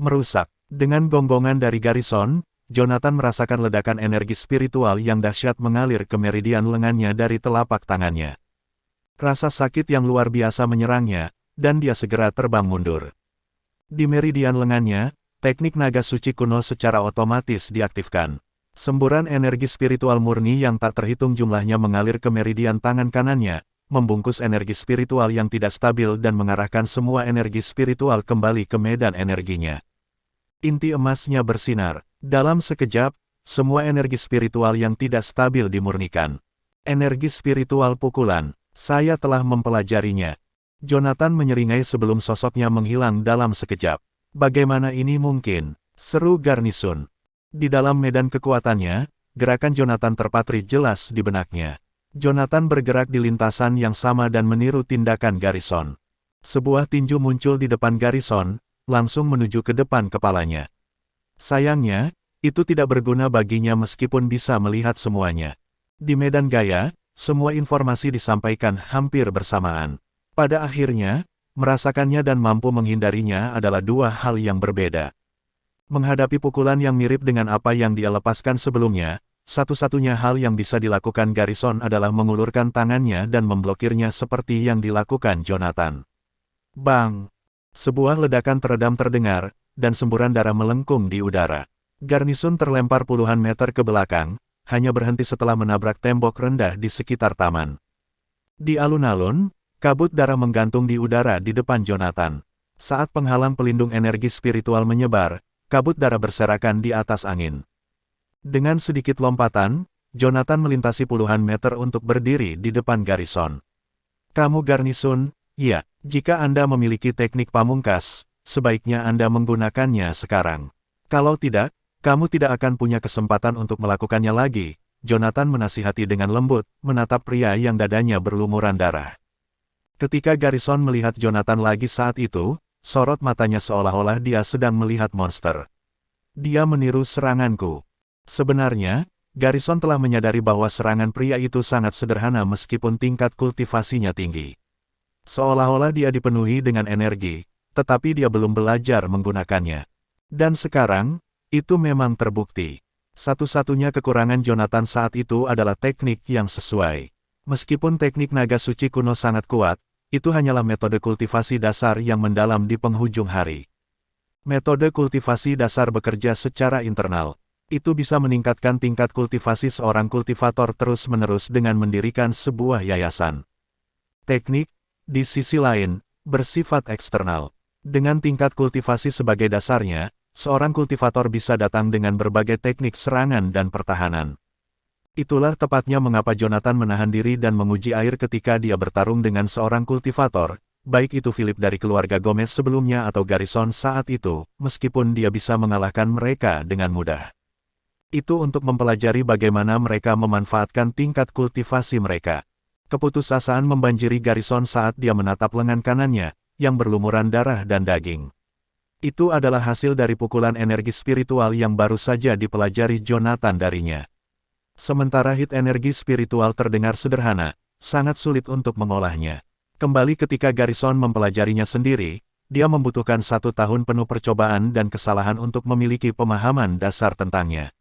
Merusak. Dengan gonggongan dari Garrison, Jonathan merasakan ledakan energi spiritual yang dahsyat mengalir ke meridian lengannya dari telapak tangannya. Rasa sakit yang luar biasa menyerangnya, dan dia segera terbang mundur. Di meridian lengannya, teknik naga suci kuno secara otomatis diaktifkan. Semburan energi spiritual murni yang tak terhitung jumlahnya mengalir ke meridian tangan kanannya, membungkus energi spiritual yang tidak stabil dan mengarahkan semua energi spiritual kembali ke medan energinya. Inti emasnya bersinar. Dalam sekejap, semua energi spiritual yang tidak stabil dimurnikan. Energi spiritual pukulan. Saya telah mempelajarinya. Jonathan menyeringai sebelum sosoknya menghilang dalam sekejap. Bagaimana ini mungkin? Seru Garrison. Di dalam medan kekuatannya, gerakan Jonathan terpatri jelas di benaknya. Jonathan bergerak di lintasan yang sama dan meniru tindakan Garrison. Sebuah tinju muncul di depan Garrison, langsung menuju ke depan kepalanya. Sayangnya, itu tidak berguna baginya meskipun bisa melihat semuanya. Di medan gaya, semua informasi disampaikan hampir bersamaan. Pada akhirnya, merasakannya dan mampu menghindarinya adalah dua hal yang berbeda. Menghadapi pukulan yang mirip dengan apa yang dia lepaskan sebelumnya, satu-satunya hal yang bisa dilakukan Garrison adalah mengulurkan tangannya dan memblokirnya seperti yang dilakukan Jonathan. Bang! Sebuah ledakan teredam terdengar, dan semburan darah melengkung di udara. Garrison terlempar puluhan meter ke belakang, hanya berhenti setelah menabrak tembok rendah di sekitar taman. Di alun-alun, kabut darah menggantung di udara di depan Jonathan. Saat penghalang pelindung energi spiritual menyebar, kabut darah berserakan di atas angin. Dengan sedikit lompatan, Jonathan melintasi puluhan meter untuk berdiri di depan Garrison. Kamu Garrison, ya, jika Anda memiliki teknik pamungkas, sebaiknya Anda menggunakannya sekarang. Kalau tidak, kamu tidak akan punya kesempatan untuk melakukannya lagi, Jonathan menasihati dengan lembut, menatap pria yang dadanya berlumuran darah. Ketika Garrison melihat Jonathan lagi saat itu, sorot matanya seolah-olah dia sedang melihat monster. Dia meniru seranganku. Sebenarnya, Garrison telah menyadari bahwa serangan pria itu sangat sederhana meskipun tingkat kultivasinya tinggi. Seolah-olah dia dipenuhi dengan energi, tetapi dia belum belajar menggunakannya. Dan sekarang, itu memang terbukti. Satu-satunya kekurangan Jonathan saat itu adalah teknik yang sesuai. Meskipun teknik naga suci kuno sangat kuat, itu hanyalah metode kultivasi dasar yang mendalam di penghujung hari. Metode kultivasi dasar bekerja secara internal. Itu bisa meningkatkan tingkat kultivasi seorang kultivator terus-menerus dengan mendirikan sebuah yayasan. Teknik, di sisi lain, bersifat eksternal. Dengan tingkat kultivasi sebagai dasarnya, seorang kultivator bisa datang dengan berbagai teknik serangan dan pertahanan. Itulah tepatnya mengapa Jonathan menahan diri dan menguji air ketika dia bertarung dengan seorang kultivator, baik itu Philip dari keluarga Gomez sebelumnya atau Garrison saat itu, meskipun dia bisa mengalahkan mereka dengan mudah. Itu untuk mempelajari bagaimana mereka memanfaatkan tingkat kultivasi mereka. Keputusasaan membanjiri Garrison saat dia menatap lengan kanannya, yang berlumuran darah dan daging. Itu adalah hasil dari pukulan energi spiritual yang baru saja dipelajari Jonathan darinya. Sementara hit energi spiritual terdengar sederhana, sangat sulit untuk mengolahnya. Kembali ketika Garrison mempelajarinya sendiri, dia membutuhkan 1 tahun penuh percobaan dan kesalahan untuk memiliki pemahaman dasar tentangnya.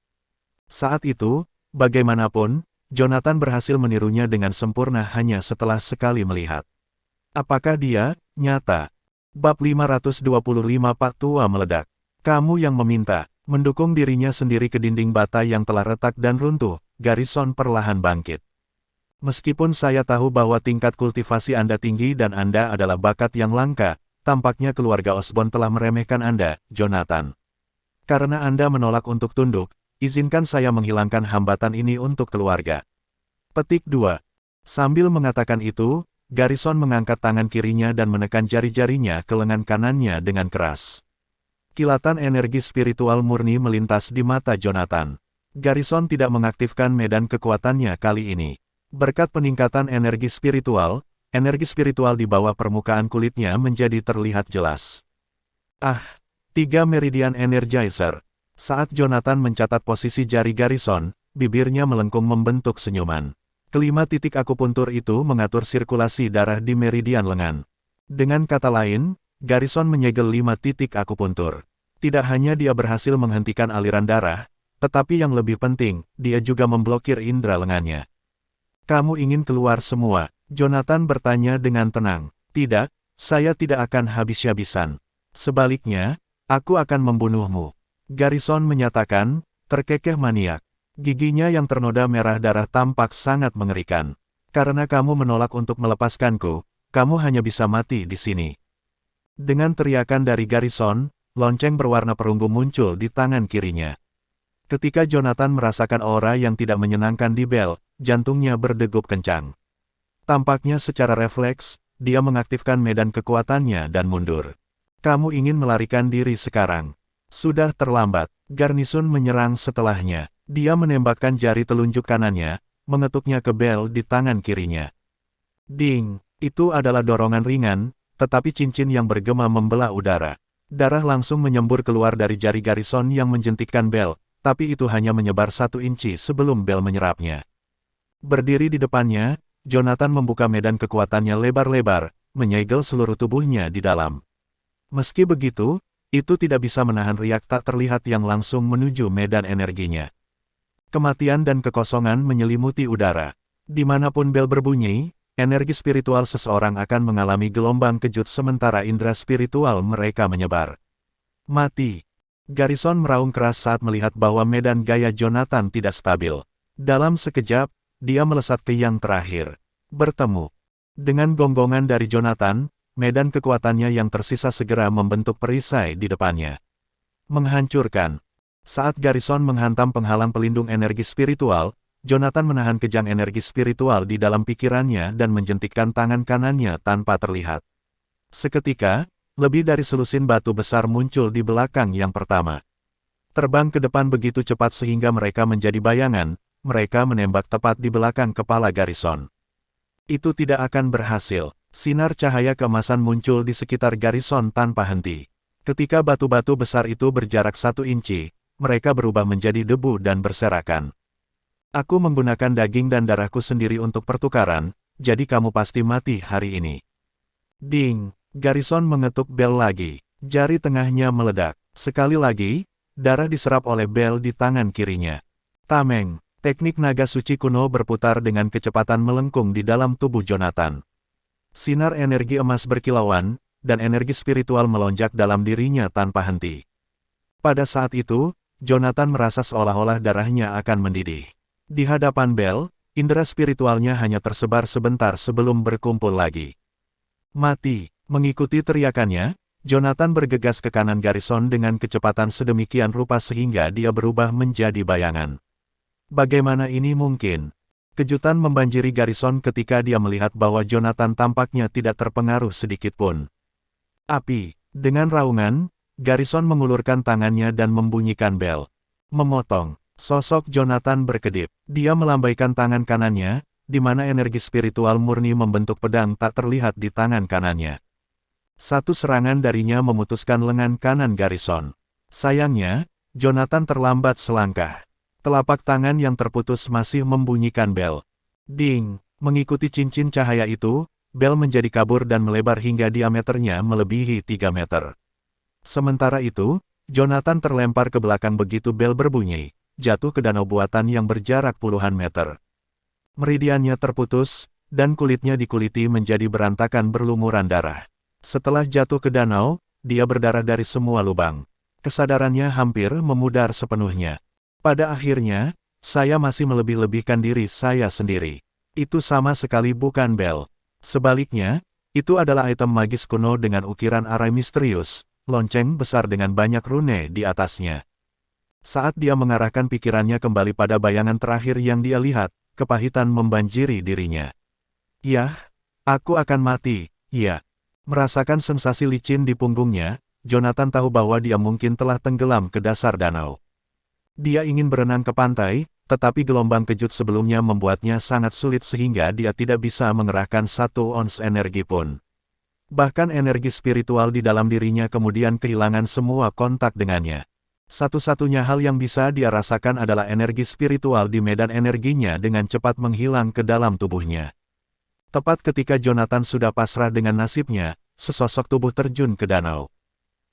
Saat itu, bagaimanapun, Jonathan berhasil menirunya dengan sempurna hanya setelah sekali melihat. Apakah dia nyata? Bab 525 Pak Tua meledak. Kamu yang meminta, mendukung dirinya sendiri ke dinding bata yang telah retak dan runtuh, Garrison perlahan bangkit. Meskipun saya tahu bahwa tingkat kultivasi Anda tinggi dan Anda adalah bakat yang langka, tampaknya keluarga Osborn telah meremehkan Anda, Jonathan. Karena Anda menolak untuk tunduk, izinkan saya menghilangkan hambatan ini untuk keluarga. Petik 2. Sambil mengatakan itu, Garrison mengangkat tangan kirinya dan menekan jari-jarinya ke lengan kanannya dengan keras. Kilatan energi spiritual murni melintas di mata Jonathan. Garrison tidak mengaktifkan medan kekuatannya kali ini. Berkat peningkatan energi spiritual di bawah permukaan kulitnya menjadi terlihat jelas. 3 Meridian Energizer. Saat Jonathan mencatat posisi jari Garrison, bibirnya melengkung membentuk senyuman. Kelima titik akupuntur itu mengatur sirkulasi darah di meridian lengan. Dengan kata lain, Garrison menyegel 5 titik akupuntur. Tidak hanya dia berhasil menghentikan aliran darah, tetapi yang lebih penting, dia juga memblokir indera lengannya. Kamu ingin keluar semua? Jonathan bertanya dengan tenang. Tidak, saya tidak akan habis-habisan. Sebaliknya, aku akan membunuhmu. Garrison menyatakan, terkekeh maniak. Giginya yang ternoda merah darah tampak sangat mengerikan. Karena kamu menolak untuk melepaskanku, kamu hanya bisa mati di sini. Dengan teriakan dari Garrison, lonceng berwarna perunggu muncul di tangan kirinya. Ketika Jonathan merasakan aura yang tidak menyenangkan di Bell, jantungnya berdegup kencang. Tampaknya secara refleks, dia mengaktifkan medan kekuatannya dan mundur. Kamu ingin melarikan diri sekarang. Sudah terlambat. Garnison menyerang setelahnya. Dia menembakkan jari telunjuk kanannya, mengetuknya ke Bell di tangan kirinya. Ding! Itu adalah dorongan ringan, tetapi cincin yang bergema membelah udara. Darah langsung menyembur keluar dari jari Garrison yang menjentikkan Bell, tapi itu hanya menyebar 1 inci sebelum Bell menyerapnya. Berdiri di depannya, Jonathan membuka medan kekuatannya lebar-lebar, menyegel seluruh tubuhnya di dalam. Meski begitu, itu tidak bisa menahan riak tak terlihat yang langsung menuju medan energinya. Kematian dan kekosongan menyelimuti udara. Dimanapun bel berbunyi, energi spiritual seseorang akan mengalami gelombang kejut sementara indera spiritual mereka menyebar. Mati. Garrison meraung keras saat melihat bahwa medan gaya Jonathan tidak stabil. Dalam sekejap, dia melesat ke yang terakhir. Bertemu. Dengan gonggongan dari Jonathan, medan kekuatannya yang tersisa segera membentuk perisai di depannya. Menghancurkan. Saat Garrison menghantam penghalang pelindung energi spiritual, Jonathan menahan kejang energi spiritual di dalam pikirannya dan menjentikkan tangan kanannya tanpa terlihat. Seketika, lebih dari selusin batu besar muncul di belakang yang pertama. Terbang ke depan begitu cepat sehingga mereka menjadi bayangan, mereka menembak tepat di belakang kepala Garrison. Itu tidak akan berhasil. Sinar cahaya keemasan muncul di sekitar Garrison tanpa henti. Ketika batu-batu besar itu berjarak 1 inci, mereka berubah menjadi debu dan berserakan. Aku menggunakan daging dan darahku sendiri untuk pertukaran, jadi kamu pasti mati hari ini. Ding! Garrison mengetuk Bell lagi. Jari tengahnya meledak. Sekali lagi, darah diserap oleh Bell di tangan kirinya. Tameng! Teknik naga suci kuno berputar dengan kecepatan melengkung di dalam tubuh Jonathan. Sinar energi emas berkilauan, dan energi spiritual melonjak dalam dirinya tanpa henti. Pada saat itu, Jonathan merasa seolah-olah darahnya akan mendidih. Di hadapan Bell, indera spiritualnya hanya tersebar sebentar sebelum berkumpul lagi. Mati! Mengikuti teriakannya, Jonathan bergegas ke kanan Garrison dengan kecepatan sedemikian rupa sehingga dia berubah menjadi bayangan. Bagaimana ini mungkin? Kejutan membanjiri Garrison ketika dia melihat bahwa Jonathan tampaknya tidak terpengaruh sedikitpun. Api! Dengan raungan, Garrison mengulurkan tangannya dan membunyikan bel. Memotong. Sosok Jonathan berkedip. Dia melambaikan tangan kanannya, di mana energi spiritual murni membentuk pedang tak terlihat di tangan kanannya. Satu serangan darinya memutuskan lengan kanan Garrison. Sayangnya, Jonathan terlambat selangkah. Telapak tangan yang terputus masih membunyikan bel. Ding! Mengikuti cincin cahaya itu, bel menjadi kabur dan melebar hingga diameternya melebihi 3 meter. Sementara itu, Jonathan terlempar ke belakang begitu bel berbunyi, jatuh ke danau buatan yang berjarak puluhan meter. Meridiannya terputus, dan kulitnya dikuliti menjadi berantakan berlumuran darah. Setelah jatuh ke danau, dia berdarah dari semua lubang. Kesadarannya hampir memudar sepenuhnya. Pada akhirnya, saya masih melebih-lebihkan diri saya sendiri. Itu sama sekali bukan bel. Sebaliknya, itu adalah item magis kuno dengan ukiran arai misterius, lonceng besar dengan banyak rune di atasnya. Saat dia mengarahkan pikirannya kembali pada bayangan terakhir yang dia lihat, kepahitan membanjiri dirinya. Yah, aku akan mati, ya. Merasakan sensasi licin di punggungnya, Jonathan tahu bahwa dia mungkin telah tenggelam ke dasar danau. Dia ingin berenang ke pantai, tetapi gelombang kejut sebelumnya membuatnya sangat sulit sehingga dia tidak bisa mengerahkan 1 ons energi pun. Bahkan energi spiritual di dalam dirinya kemudian kehilangan semua kontak dengannya. Satu-satunya hal yang bisa dia rasakan adalah energi spiritual di medan energinya dengan cepat menghilang ke dalam tubuhnya. Tepat ketika Jonathan sudah pasrah dengan nasibnya, sesosok tubuh terjun ke danau.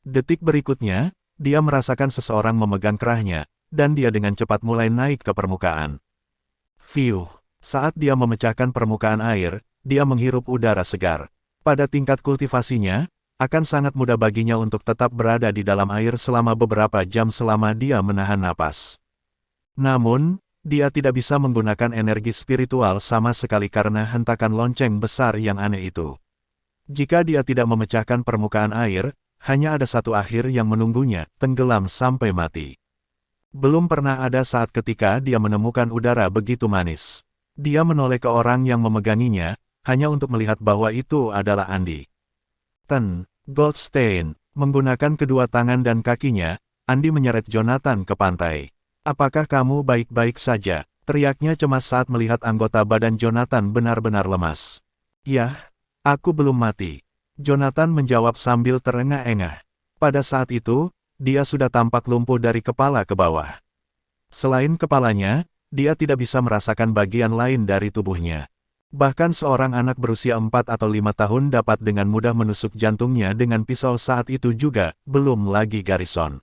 Detik berikutnya, dia merasakan seseorang memegang kerahnya, dan dia dengan cepat mulai naik ke permukaan. Fiuh! Saat dia memecahkan permukaan air, dia menghirup udara segar. Pada tingkat kultivasinya, akan sangat mudah baginya untuk tetap berada di dalam air selama beberapa jam selama dia menahan napas. Namun, dia tidak bisa menggunakan energi spiritual sama sekali karena hentakan lonceng besar yang aneh itu. Jika dia tidak memecahkan permukaan air, hanya ada satu akhir yang menunggunya, tenggelam sampai mati. Belum pernah ada saat ketika dia menemukan udara begitu manis. Dia menoleh ke orang yang memeganginya, hanya untuk melihat bahwa itu adalah Andy. Goldstein, menggunakan kedua tangan dan kakinya, Andy menyeret Jonathan ke pantai. Apakah kamu baik-baik saja? Teriaknya cemas saat melihat anggota badan Jonathan benar-benar lemas. Yah, aku belum mati. Jonathan menjawab sambil terengah-engah. Pada saat itu, dia sudah tampak lumpuh dari kepala ke bawah. Selain kepalanya, dia tidak bisa merasakan bagian lain dari tubuhnya. Bahkan seorang anak berusia 4 atau 5 tahun dapat dengan mudah menusuk jantungnya dengan pisau saat itu juga, belum lagi Garrison.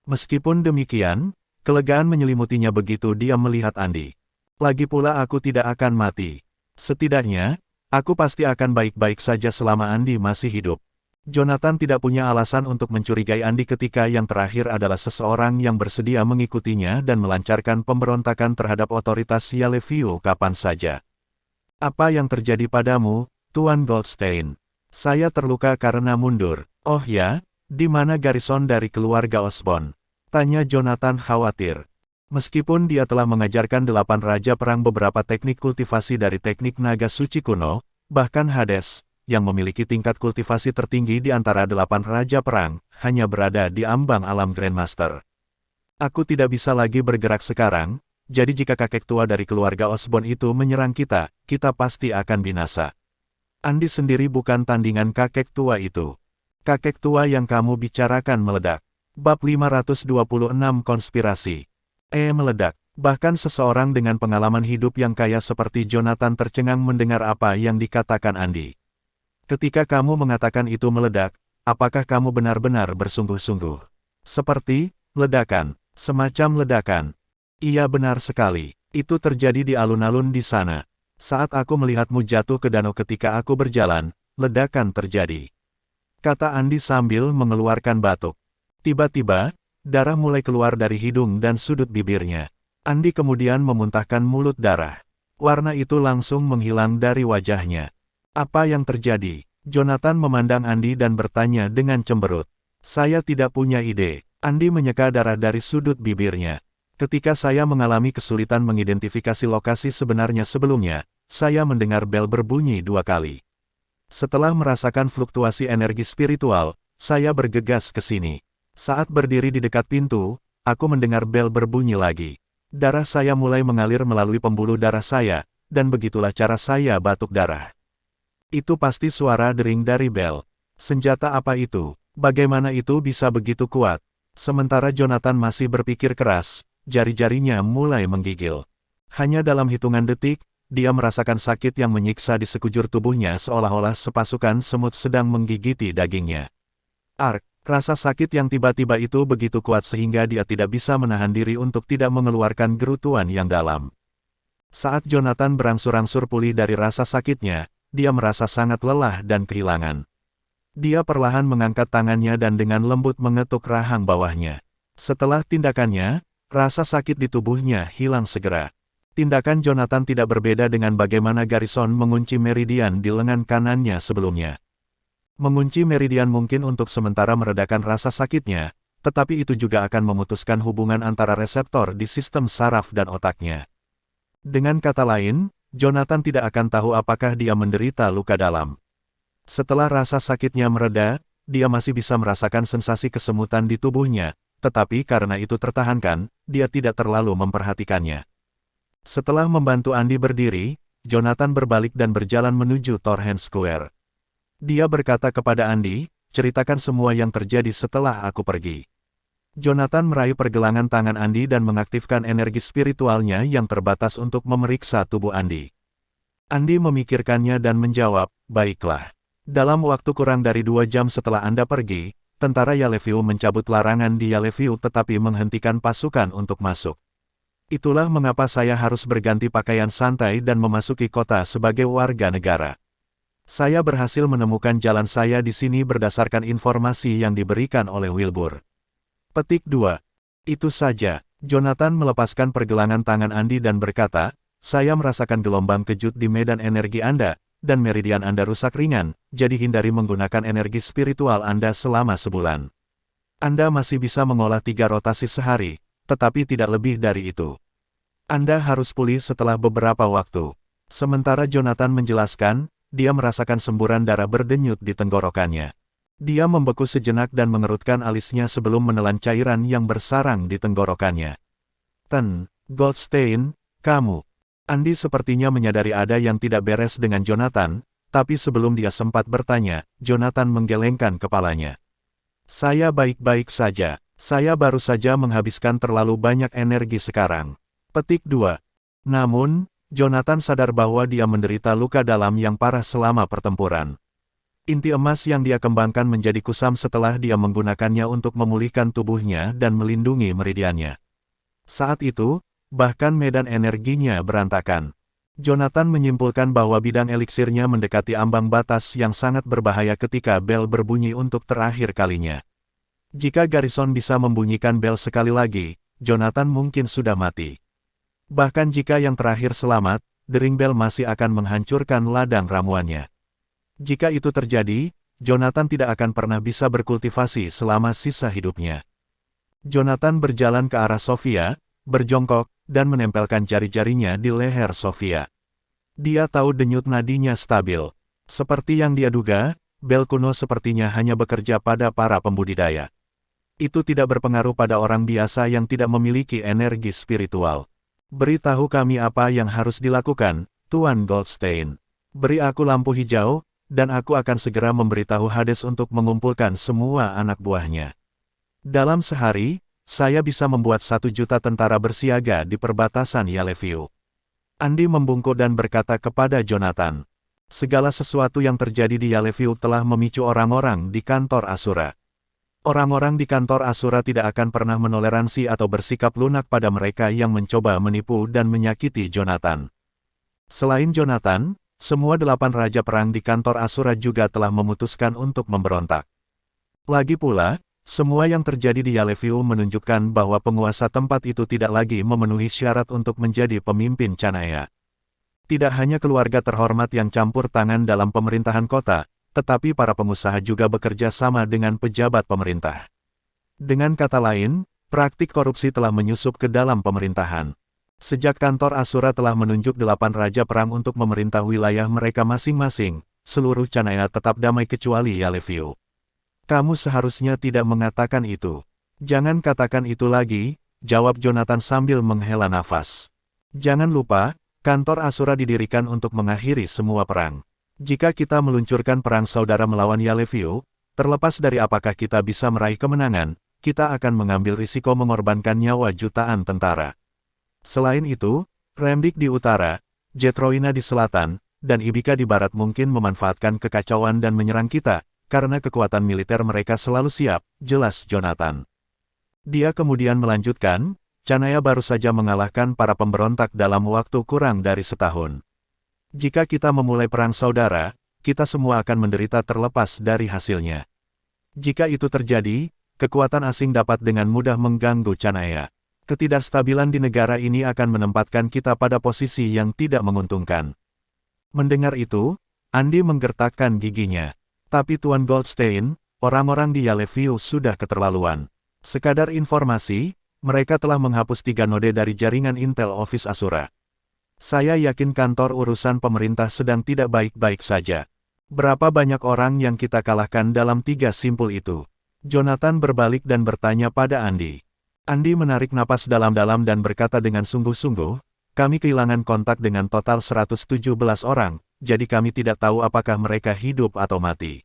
Meskipun demikian, kelegaan menyelimutinya begitu dia melihat Andy. Lagi pula aku tidak akan mati. Setidaknya, aku pasti akan baik-baik saja selama Andy masih hidup. Jonathan tidak punya alasan untuk mencurigai Andy ketika yang terakhir adalah seseorang yang bersedia mengikutinya dan melancarkan pemberontakan terhadap otoritas Yaleviu kapan saja. Apa yang terjadi padamu, Tuan Goldstein? Saya terluka karena mundur. Oh ya, di mana Garrison dari keluarga Osborn? Tanya Jonathan khawatir. Meskipun dia telah mengajarkan 8 raja perang beberapa teknik kultivasi dari teknik naga suci kuno, bahkan Hades, yang memiliki tingkat kultivasi tertinggi di antara 8 raja perang, hanya berada di ambang alam Grandmaster. Aku tidak bisa lagi bergerak sekarang. Jadi jika kakek tua dari keluarga Osborn itu menyerang kita, kita pasti akan binasa. Andy sendiri bukan tandingan kakek tua itu. Kakek tua yang kamu bicarakan meledak. Bab 526 Konspirasi. Meledak. Bahkan seseorang dengan pengalaman hidup yang kaya seperti Jonathan tercengang mendengar apa yang dikatakan Andy. Ketika kamu mengatakan itu meledak, apakah kamu benar-benar bersungguh-sungguh? Seperti ledakan, semacam ledakan. Iya benar sekali, itu terjadi di alun-alun di sana. Saat aku melihatmu jatuh ke danau ketika aku berjalan, ledakan terjadi. Kata Andy sambil mengeluarkan batuk. Tiba-tiba, darah mulai keluar dari hidung dan sudut bibirnya. Andy kemudian memuntahkan mulut darah. Warna itu langsung menghilang dari wajahnya. Apa yang terjadi? Jonathan memandang Andy dan bertanya dengan cemberut. Saya tidak punya ide. Andy menyeka darah dari sudut bibirnya. Ketika saya mengalami kesulitan mengidentifikasi lokasi sebenarnya sebelumnya, saya mendengar bel berbunyi 2 kali. Setelah merasakan fluktuasi energi spiritual, saya bergegas ke sini. Saat berdiri di dekat pintu, aku mendengar bel berbunyi lagi. Darah saya mulai mengalir melalui pembuluh darah saya, dan begitulah cara saya batuk darah. Itu pasti suara dering dari Bell. Senjata apa itu? Bagaimana itu bisa begitu kuat? Sementara Jonathan masih berpikir keras, jari-jarinya mulai menggigil. Hanya dalam hitungan detik, dia merasakan sakit yang menyiksa di sekujur tubuhnya seolah-olah sepasukan semut sedang menggigiti dagingnya. Ark, rasa sakit yang tiba-tiba itu begitu kuat sehingga dia tidak bisa menahan diri untuk tidak mengeluarkan gerutuan yang dalam. Saat Jonathan berangsur-angsur pulih dari rasa sakitnya, dia merasa sangat lelah dan kehilangan. Dia perlahan mengangkat tangannya dan dengan lembut mengetuk rahang bawahnya. Setelah tindakannya, rasa sakit di tubuhnya hilang segera. Tindakan Jonathan tidak berbeda dengan bagaimana Garrison mengunci meridian di lengan kanannya sebelumnya. Mengunci meridian mungkin untuk sementara meredakan rasa sakitnya, tetapi itu juga akan memutuskan hubungan antara reseptor di sistem saraf dan otaknya. Dengan kata lain, Jonathan tidak akan tahu apakah dia menderita luka dalam. Setelah rasa sakitnya mereda, dia masih bisa merasakan sensasi kesemutan di tubuhnya, tetapi karena itu tertahankan, dia tidak terlalu memperhatikannya. Setelah membantu Andy berdiri, Jonathan berbalik dan berjalan menuju Torrhen Square. Dia berkata kepada Andy, ceritakan semua yang terjadi setelah aku pergi. Jonathan meraih pergelangan tangan Andy dan mengaktifkan energi spiritualnya yang terbatas untuk memeriksa tubuh Andy. Andy memikirkannya dan menjawab, baiklah. Dalam waktu kurang dari 2 jam setelah Anda pergi, tentara Yaleviu mencabut larangan di Yaleviu tetapi menghentikan pasukan untuk masuk. Itulah mengapa saya harus berganti pakaian santai dan memasuki kota sebagai warga negara. Saya berhasil menemukan jalan saya di sini berdasarkan informasi yang diberikan oleh Wilbur. Petik 2. Itu saja. Jonathan melepaskan pergelangan tangan Andy dan berkata, saya merasakan gelombang kejut di medan energi Anda, dan meridian Anda rusak ringan, jadi hindari menggunakan energi spiritual Anda selama sebulan. Anda masih bisa mengolah 3 rotasi sehari, tetapi tidak lebih dari itu. Anda harus pulih setelah beberapa waktu. Sementara Jonathan menjelaskan, dia merasakan semburan darah berdenyut di tenggorokannya. Dia membeku sejenak dan mengerutkan alisnya sebelum menelan cairan yang bersarang di tenggorokannya. Goldstein, kamu. Andy sepertinya menyadari ada yang tidak beres dengan Jonathan, tapi sebelum dia sempat bertanya, Jonathan menggelengkan kepalanya. Saya baik-baik saja. Saya baru saja menghabiskan terlalu banyak energi sekarang. Petik 2. Namun, Jonathan sadar bahwa dia menderita luka dalam yang parah selama pertempuran. Inti emas yang dia kembangkan menjadi kusam setelah dia menggunakannya untuk memulihkan tubuhnya dan melindungi meridiannya. Saat itu, bahkan medan energinya berantakan. Jonathan menyimpulkan bahwa bidang eliksirnya mendekati ambang batas yang sangat berbahaya ketika bel berbunyi untuk terakhir kalinya. Jika Garrison bisa membunyikan bel sekali lagi, Jonathan mungkin sudah mati. Bahkan jika yang terakhir selamat, dering bel masih akan menghancurkan ladang ramuannya. Jika itu terjadi, Jonathan tidak akan pernah bisa berkultivasi selama sisa hidupnya. Jonathan berjalan ke arah Sofia, berjongkok, dan menempelkan jari-jarinya di leher Sofia. Dia tahu denyut nadinya stabil. Seperti yang dia duga, bel kuno sepertinya hanya bekerja pada para pembudidaya. Itu tidak berpengaruh pada orang biasa yang tidak memiliki energi spiritual. Beritahu kami apa yang harus dilakukan, Tuan Goldstein. Beri aku lampu hijau, dan aku akan segera memberitahu Hades untuk mengumpulkan semua anak buahnya. Dalam sehari, saya bisa membuat 1 juta tentara bersiaga di perbatasan Yaleviu. Andy membungkuk dan berkata kepada Jonathan. Segala sesuatu yang terjadi di Yaleviu telah memicu orang-orang di kantor Asura. Orang-orang di kantor Asura tidak akan pernah menoleransi atau bersikap lunak pada mereka yang mencoba menipu dan menyakiti Jonathan. Selain Jonathan, semua 8 raja perang di kantor Asura juga telah memutuskan untuk memberontak. Lagi pula, semua yang terjadi di Yaleviu menunjukkan bahwa penguasa tempat itu tidak lagi memenuhi syarat untuk menjadi pemimpin Canaya. Tidak hanya keluarga terhormat yang campur tangan dalam pemerintahan kota, tetapi para pengusaha juga bekerja sama dengan pejabat pemerintah. Dengan kata lain, praktik korupsi telah menyusup ke dalam pemerintahan. Sejak kantor Asura telah menunjuk 8 raja perang untuk memerintah wilayah mereka masing-masing, seluruh Canaya tetap damai kecuali Yaleviu. Kamu seharusnya tidak mengatakan itu. Jangan katakan itu lagi, jawab Jonathan sambil menghela nafas. Jangan lupa, Kantor Asura didirikan untuk mengakhiri semua perang. Jika kita meluncurkan perang saudara melawan Yaleview, terlepas dari apakah kita bisa meraih kemenangan, kita akan mengambil risiko mengorbankan nyawa jutaan tentara. Selain itu, Remdik di utara, Jetroina di selatan, dan Ibika di barat mungkin memanfaatkan kekacauan dan menyerang kita, karena kekuatan militer mereka selalu siap, jelas Jonathan. Dia kemudian melanjutkan, Canaya baru saja mengalahkan para pemberontak dalam waktu kurang dari setahun. Jika kita memulai perang saudara, kita semua akan menderita terlepas dari hasilnya. Jika itu terjadi, kekuatan asing dapat dengan mudah mengganggu Canaya. Ketidakstabilan di negara ini akan menempatkan kita pada posisi yang tidak menguntungkan. Mendengar itu, Andi menggertakkan giginya. Tapi Tuan Goldstein, orang-orang di Yaleview sudah keterlaluan. Sekadar informasi, mereka telah menghapus 3 node dari jaringan Intel Office Asura. Saya yakin kantor urusan pemerintah sedang tidak baik-baik saja. Berapa banyak orang yang kita kalahkan dalam 3 simpul itu? Jonathan berbalik dan bertanya pada Andi. Andi menarik napas dalam-dalam dan berkata dengan sungguh-sungguh, kami kehilangan kontak dengan total 117 orang, jadi kami tidak tahu apakah mereka hidup atau mati.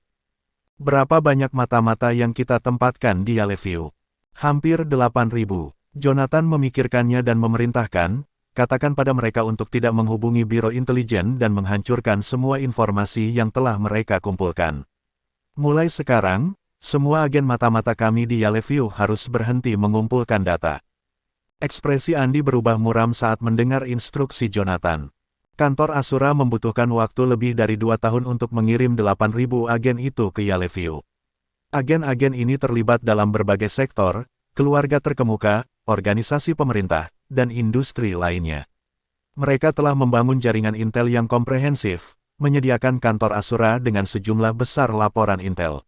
Berapa banyak mata-mata yang kita tempatkan di Yaleview? Hampir 8.000. Jonathan memikirkannya dan memerintahkan, katakan pada mereka untuk tidak menghubungi Biro Intelijen dan menghancurkan semua informasi yang telah mereka kumpulkan. Mulai sekarang, semua agen mata-mata kami di Yaleview harus berhenti mengumpulkan data. Ekspresi Andi berubah muram saat mendengar instruksi Jonathan. Kantor Asura membutuhkan waktu lebih dari 2 tahun untuk mengirim 8.000 agen itu ke Yaleview. Agen-agen ini terlibat dalam berbagai sektor, keluarga terkemuka, organisasi pemerintah, dan industri lainnya. Mereka telah membangun jaringan intel yang komprehensif, menyediakan kantor Asura dengan sejumlah besar laporan intel.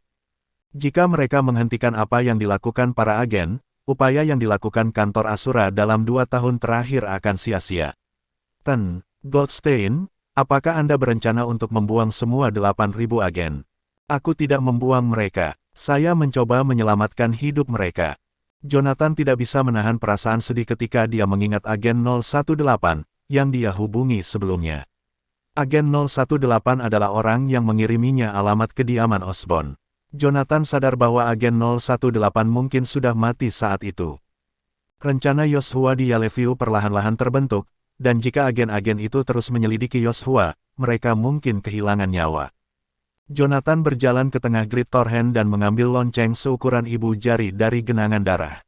Jika mereka menghentikan apa yang dilakukan para agen, upaya yang dilakukan kantor Asura dalam 2 tahun terakhir akan sia-sia. Ten Goldstein, apakah Anda berencana untuk membuang semua 8.000 agen? Aku tidak membuang mereka. Saya mencoba menyelamatkan hidup mereka. Jonathan tidak bisa menahan perasaan sedih ketika dia mengingat agen 018 yang dia hubungi sebelumnya. Agen 018 adalah orang yang mengiriminya alamat kediaman Osborn. Jonathan sadar bahwa agen 018 mungkin sudah mati saat itu. Rencana Yoshua di Yaleview perlahan-lahan terbentuk, dan jika agen-agen itu terus menyelidiki Yoshua, mereka mungkin kehilangan nyawa. Jonathan berjalan ke tengah Great Torrent dan mengambil lonceng seukuran ibu jari dari genangan darah.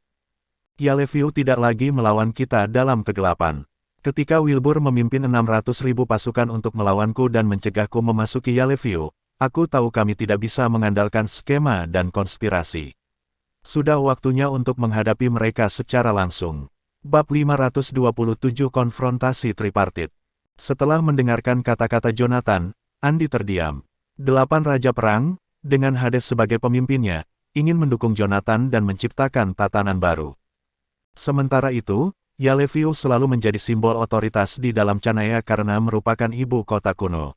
Yaleview tidak lagi melawan kita dalam kegelapan. Ketika Wilbur memimpin 600.000 pasukan untuk melawanku dan mencegahku memasuki Yaleview, aku tahu kami tidak bisa mengandalkan skema dan konspirasi. Sudah waktunya untuk menghadapi mereka secara langsung. Bab 527 Konfrontasi Tripartit. Setelah mendengarkan kata-kata Jonathan, Andi terdiam. 8 Raja Perang, dengan Hades sebagai pemimpinnya, ingin mendukung Jonathan dan menciptakan tatanan baru. Sementara itu, Yaleview selalu menjadi simbol otoritas di dalam Canaya karena merupakan ibu kota kuno.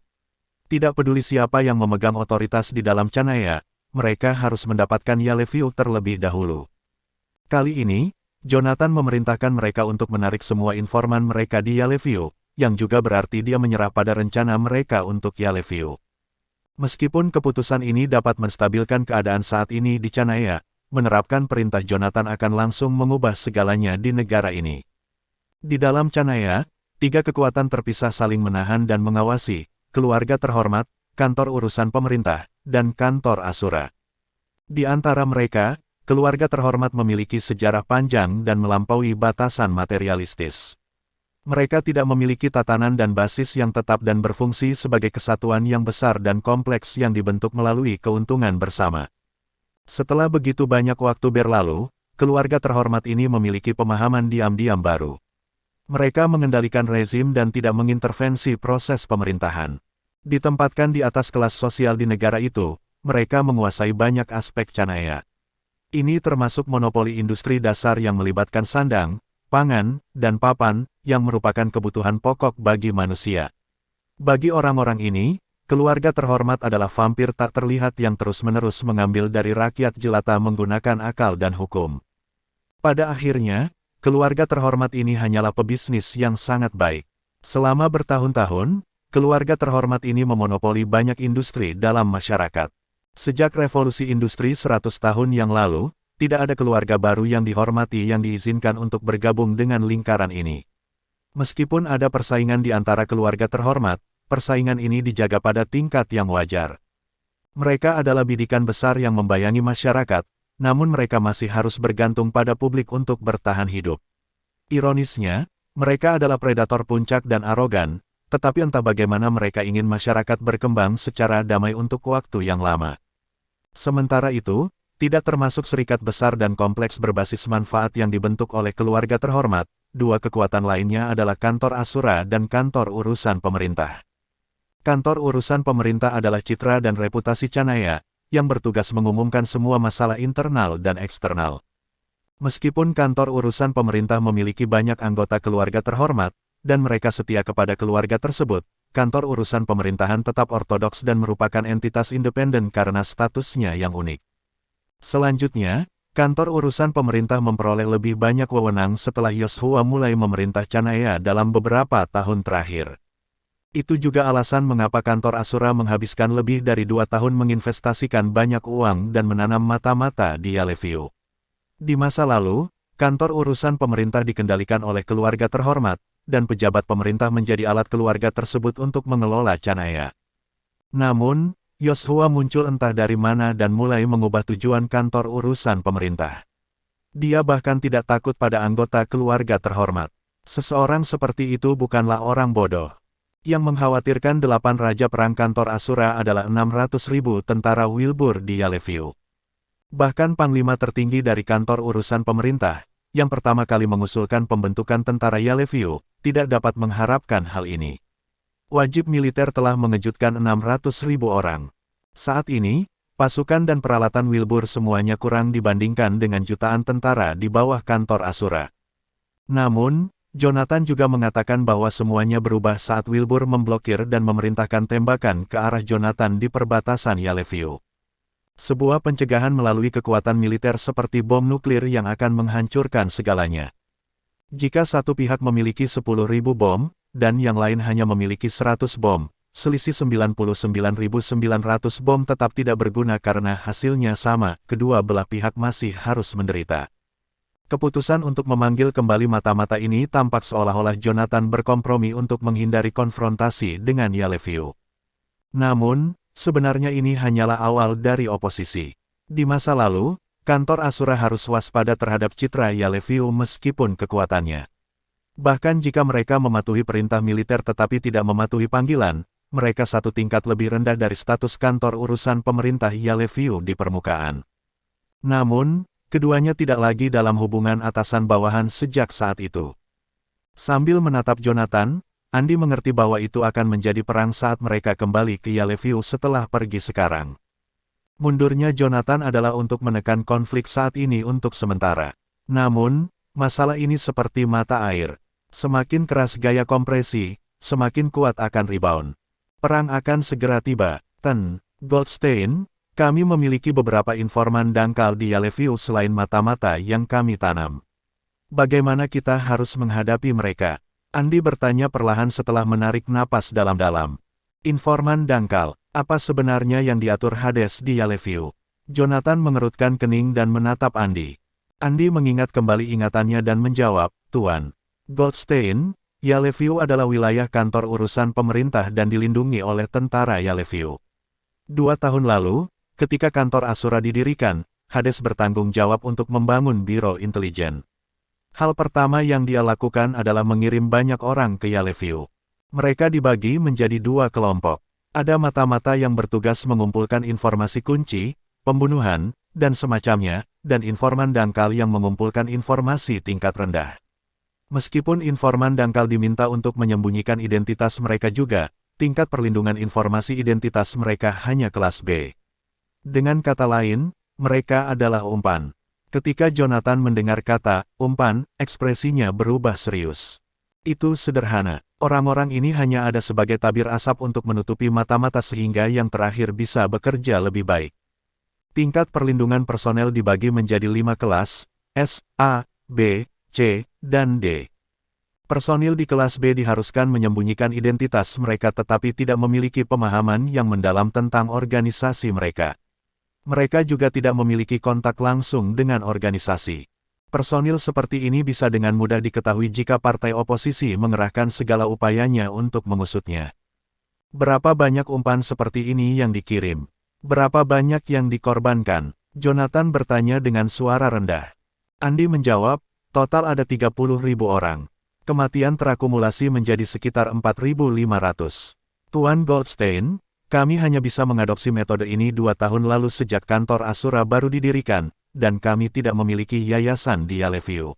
Tidak peduli siapa yang memegang otoritas di dalam Canaya, mereka harus mendapatkan Yaleview terlebih dahulu. Kali ini, Jonathan memerintahkan mereka untuk menarik semua informan mereka di Yaleview, yang juga berarti dia menyerah pada rencana mereka untuk Yaleview. Meskipun keputusan ini dapat menstabilkan keadaan saat ini di Canaya, menerapkan perintah Jonathan akan langsung mengubah segalanya di negara ini. Di dalam Canaya, 3 kekuatan terpisah saling menahan dan mengawasi, keluarga terhormat, kantor urusan pemerintah, dan kantor Asura. Di antara mereka, keluarga terhormat memiliki sejarah panjang dan melampaui batasan materialistis. Mereka tidak memiliki tatanan dan basis yang tetap dan berfungsi sebagai kesatuan yang besar dan kompleks yang dibentuk melalui keuntungan bersama. Setelah begitu banyak waktu berlalu, keluarga terhormat ini memiliki pemahaman diam-diam baru. Mereka mengendalikan rezim dan tidak mengintervensi proses pemerintahan. Ditempatkan di atas kelas sosial di negara itu, mereka menguasai banyak aspek Canaya. Ini termasuk monopoli industri dasar yang melibatkan sandang, pangan, dan papan, yang merupakan kebutuhan pokok bagi manusia. Bagi orang-orang ini, keluarga terhormat adalah vampir tak terlihat yang terus-menerus mengambil dari rakyat jelata menggunakan akal dan hukum. Pada akhirnya, keluarga terhormat ini hanyalah pebisnis yang sangat baik. Selama bertahun-tahun, keluarga terhormat ini memonopoli banyak industri dalam masyarakat. Sejak revolusi industri 100 tahun yang lalu, tidak ada keluarga baru yang dihormati yang diizinkan untuk bergabung dengan lingkaran ini. Meskipun ada persaingan di antara keluarga terhormat, persaingan ini dijaga pada tingkat yang wajar. Mereka adalah bidikan besar yang membayangi masyarakat, namun mereka masih harus bergantung pada publik untuk bertahan hidup. Ironisnya, mereka adalah predator puncak dan arogan, tetapi entah bagaimana mereka ingin masyarakat berkembang secara damai untuk waktu yang lama. Sementara itu, tidak termasuk serikat besar dan kompleks berbasis manfaat yang dibentuk oleh keluarga terhormat, dua kekuatan lainnya adalah kantor Asura dan kantor urusan pemerintah. Kantor urusan pemerintah adalah citra dan reputasi Canaya, yang bertugas mengumumkan semua masalah internal dan eksternal. Meskipun kantor urusan pemerintah memiliki banyak anggota keluarga terhormat, dan mereka setia kepada keluarga tersebut, kantor urusan pemerintahan tetap ortodoks dan merupakan entitas independen karena statusnya yang unik. Selanjutnya, kantor urusan pemerintah memperoleh lebih banyak wewenang setelah Yoshua mulai memerintah Canaya dalam beberapa tahun terakhir. Itu juga alasan mengapa kantor Asura menghabiskan lebih dari 2 tahun menginvestasikan banyak uang dan menanam mata-mata di Yaleview. Di masa lalu, kantor urusan pemerintah dikendalikan oleh keluarga terhormat, dan pejabat pemerintah menjadi alat keluarga tersebut untuk mengelola Canaya. Namun, Yoshua muncul entah dari mana dan mulai mengubah tujuan kantor urusan pemerintah. Dia bahkan tidak takut pada anggota keluarga terhormat. Seseorang seperti itu bukanlah orang bodoh. Yang mengkhawatirkan 8 raja perang kantor Asura adalah 600.000 tentara Wilbur di Yaleview. Bahkan panglima tertinggi dari kantor urusan pemerintah, yang pertama kali mengusulkan pembentukan tentara Yaleview, tidak dapat mengharapkan hal ini. Wajib militer telah mengejutkan 600.000 orang. Saat ini, pasukan dan peralatan Wilbur semuanya kurang dibandingkan dengan jutaan tentara di bawah kantor Asura. Namun, Jonathan juga mengatakan bahwa semuanya berubah saat Wilbur memblokir dan memerintahkan tembakan ke arah Jonathan di perbatasan Yaleview. Sebuah pencegahan melalui kekuatan militer seperti bom nuklir yang akan menghancurkan segalanya. Jika satu pihak memiliki 10.000 bom, dan yang lain hanya memiliki 100 bom, selisih 99.900 bom tetap tidak berguna karena hasilnya sama, kedua belah pihak masih harus menderita. Keputusan untuk memanggil kembali mata-mata ini tampak seolah-olah Jonathan berkompromi untuk menghindari konfrontasi dengan Yaleview. Namun, sebenarnya ini hanyalah awal dari oposisi. Di masa lalu, kantor Asura harus waspada terhadap citra Yaleview meskipun kekuatannya. Bahkan jika mereka mematuhi perintah militer tetapi tidak mematuhi panggilan, mereka satu tingkat lebih rendah dari status kantor urusan pemerintah Yaleview di permukaan. Namun, keduanya tidak lagi dalam hubungan atasan-bawahan sejak saat itu. Sambil menatap Jonathan, Andi mengerti bahwa itu akan menjadi perang saat mereka kembali ke Yaleview setelah pergi sekarang. Mundurnya Jonathan adalah untuk menekan konflik saat ini untuk sementara. Namun, masalah ini seperti mata air. Semakin keras gaya kompresi, semakin kuat akan rebound. Perang akan segera tiba. Goldstein, kami memiliki beberapa informan dangkal di Yaleview selain mata-mata yang kami tanam. Bagaimana kita harus menghadapi mereka? Andi bertanya perlahan setelah menarik napas dalam-dalam. Informan dangkal, apa sebenarnya yang diatur Hades di Yaleview? Jonathan mengerutkan kening dan menatap Andi. Andi mengingat kembali ingatannya dan menjawab, Tuan Goldstein, Yaleview adalah wilayah kantor urusan pemerintah dan dilindungi oleh tentara Yaleview. 2 tahun lalu, ketika kantor Asura didirikan, Hades bertanggung jawab untuk membangun biro intelijen. Hal pertama yang dia lakukan adalah mengirim banyak orang ke Yaleview. Mereka dibagi menjadi 2 kelompok. Ada mata-mata yang bertugas mengumpulkan informasi kunci, pembunuhan, dan semacamnya, dan informan dangkal yang mengumpulkan informasi tingkat rendah. Meskipun informan dangkal diminta untuk menyembunyikan identitas mereka juga, tingkat perlindungan informasi identitas mereka hanya kelas B. Dengan kata lain, mereka adalah umpan. Ketika Jonathan mendengar kata umpan, ekspresinya berubah serius. Itu sederhana. Orang-orang ini hanya ada sebagai tabir asap untuk menutupi mata-mata sehingga yang terakhir bisa bekerja lebih baik. Tingkat perlindungan personel dibagi menjadi 5 kelas, S, A, B, C, dan D. Personil di kelas B diharuskan menyembunyikan identitas mereka tetapi tidak memiliki pemahaman yang mendalam tentang organisasi mereka. Mereka juga tidak memiliki kontak langsung dengan organisasi. Personil seperti ini bisa dengan mudah diketahui jika partai oposisi mengerahkan segala upayanya untuk mengusutnya. Berapa banyak umpan seperti ini yang dikirim? Berapa banyak yang dikorbankan? Jonathan bertanya dengan suara rendah. Andy menjawab, total ada 30.000 orang. Kematian terakumulasi menjadi sekitar 4.500. Tuan Goldstein, kami hanya bisa mengadopsi metode ini 2 tahun lalu sejak kantor Asura baru didirikan, dan kami tidak memiliki yayasan di Yellowview.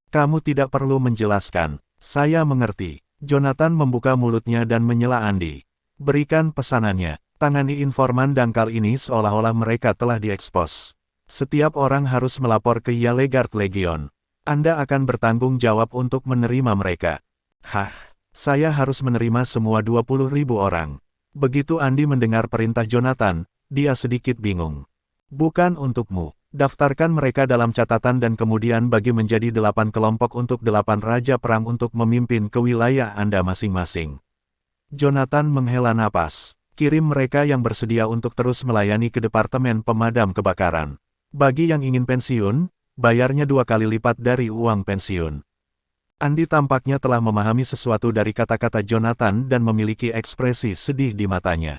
Kamu tidak perlu menjelaskan. Saya mengerti. Jonathan membuka mulutnya dan menyela Andy. Berikan pesanannya. Tangani informan dangkal ini seolah-olah mereka telah diekspos. Setiap orang harus melapor ke Yellegard Legion. Anda akan bertanggung jawab untuk menerima mereka. Hah, saya harus menerima semua 20.000 orang. Begitu Andy mendengar perintah Jonathan, dia sedikit bingung. Bukan untukmu. Daftarkan mereka dalam catatan dan kemudian bagi menjadi 8 kelompok untuk 8 raja perang untuk memimpin ke wilayah Anda masing-masing. Jonathan menghela napas. Kirim mereka yang bersedia untuk terus melayani ke Departemen Pemadam Kebakaran. Bagi yang ingin pensiun, bayarnya 2 kali lipat dari uang pensiun. Andy tampaknya telah memahami sesuatu dari kata-kata Jonathan dan memiliki ekspresi sedih di matanya.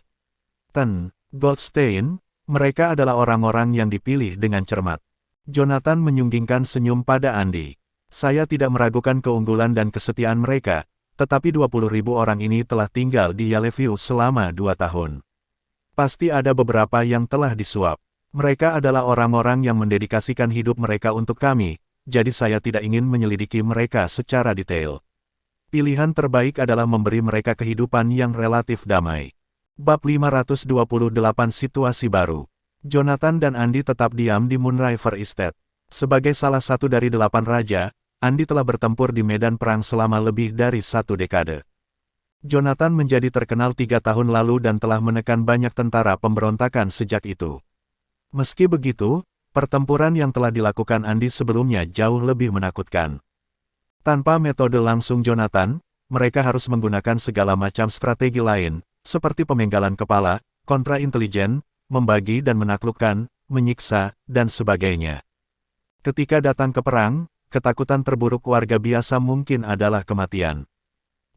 Goldstein, mereka adalah orang-orang yang dipilih dengan cermat. Jonathan menyunggingkan senyum pada Andy. Saya tidak meragukan keunggulan dan kesetiaan mereka, tetapi 20.000 orang ini telah tinggal di Yellowview selama 2 tahun. Pasti ada beberapa yang telah disuap. Mereka adalah orang-orang yang mendedikasikan hidup mereka untuk kami, jadi saya tidak ingin menyelidiki mereka secara detail. Pilihan terbaik adalah memberi mereka kehidupan yang relatif damai. Bab 528 Situasi Baru. Jonathan dan Andy tetap diam di Moonriver Estate. Sebagai salah satu dari 8 raja, Andy telah bertempur di medan perang selama lebih dari 1 dekade. Jonathan menjadi terkenal 3 tahun lalu dan telah menekan banyak tentara pemberontakan sejak itu. Meski begitu, pertempuran yang telah dilakukan Andy sebelumnya jauh lebih menakutkan. Tanpa metode langsung Jonathan, mereka harus menggunakan segala macam strategi lain, seperti pemenggalan kepala, kontra-intelijen, membagi dan menaklukkan, menyiksa, dan sebagainya. Ketika datang ke perang, ketakutan terburuk warga biasa mungkin adalah kematian.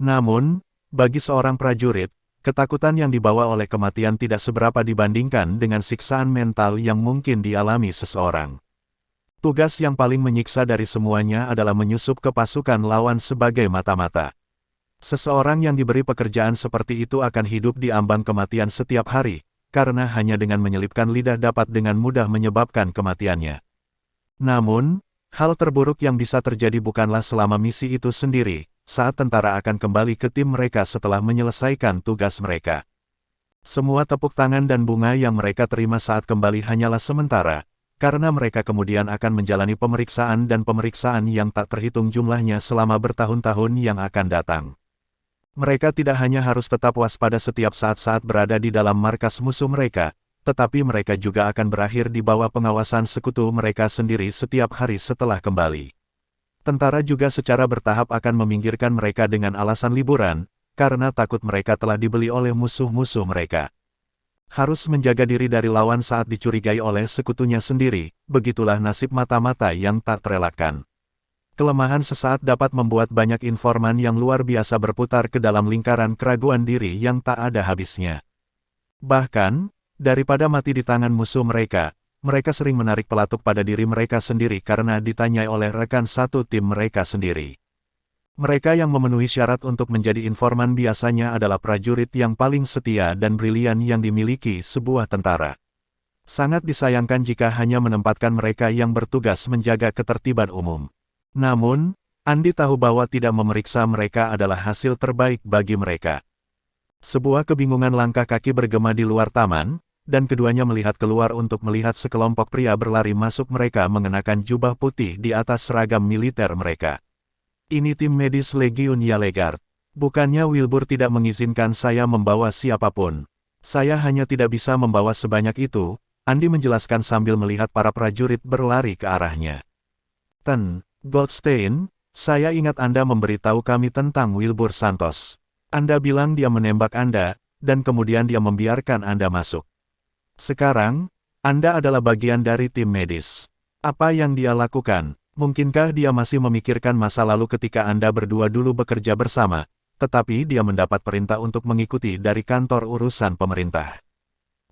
Namun, bagi seorang prajurit, ketakutan yang dibawa oleh kematian tidak seberapa dibandingkan dengan siksaan mental yang mungkin dialami seseorang. Tugas yang paling menyiksa dari semuanya adalah menyusup ke pasukan lawan sebagai mata-mata. Seseorang yang diberi pekerjaan seperti itu akan hidup di ambang kematian setiap hari, karena hanya dengan menyelipkan lidah dapat dengan mudah menyebabkan kematiannya. Namun, hal terburuk yang bisa terjadi bukanlah selama misi itu sendiri, saat tentara akan kembali ke tim mereka setelah menyelesaikan tugas mereka. Semua tepuk tangan dan bunga yang mereka terima saat kembali hanyalah sementara, karena mereka kemudian akan menjalani pemeriksaan dan pemeriksaan yang tak terhitung jumlahnya selama bertahun-tahun yang akan datang. Mereka tidak hanya harus tetap waspada setiap saat-saat berada di dalam markas musuh mereka, tetapi mereka juga akan berakhir di bawah pengawasan sekutu mereka sendiri setiap hari setelah kembali. Tentara juga secara bertahap akan meminggirkan mereka dengan alasan liburan, karena takut mereka telah dibeli oleh musuh-musuh mereka. Harus menjaga diri dari lawan saat dicurigai oleh sekutunya sendiri, begitulah nasib mata-mata yang tak terelakkan. Kelemahan sesaat dapat membuat banyak informan yang luar biasa berputar ke dalam lingkaran keraguan diri yang tak ada habisnya. Bahkan, daripada mati di tangan musuh mereka sering menarik pelatuk pada diri mereka sendiri karena ditanyai oleh rekan satu tim mereka sendiri. Mereka yang memenuhi syarat untuk menjadi informan biasanya adalah prajurit yang paling setia dan brilian yang dimiliki sebuah tentara. Sangat disayangkan jika hanya menempatkan mereka yang bertugas menjaga ketertiban umum. Namun, Andy tahu bahwa tidak memeriksa mereka adalah hasil terbaik bagi mereka. Sebuah kebingungan langkah kaki bergema di luar taman, dan keduanya melihat keluar untuk melihat sekelompok pria berlari masuk. Mereka mengenakan jubah putih di atas seragam militer mereka. Ini tim medis Legiun Yellegard. Bukannya Wilbur tidak mengizinkan saya membawa siapapun. Saya hanya tidak bisa membawa sebanyak itu, Andy menjelaskan sambil melihat para prajurit berlari ke arahnya. Goldstein, Saya ingat Anda memberitahu kami tentang Wilbur Santos. Anda bilang dia menembak Anda, dan kemudian dia membiarkan Anda masuk. Sekarang, Anda adalah bagian dari tim medis. Apa yang dia lakukan? Mungkinkah dia masih memikirkan masa lalu ketika Anda berdua dulu bekerja bersama, tetapi dia mendapat perintah untuk mengikuti dari kantor urusan pemerintah?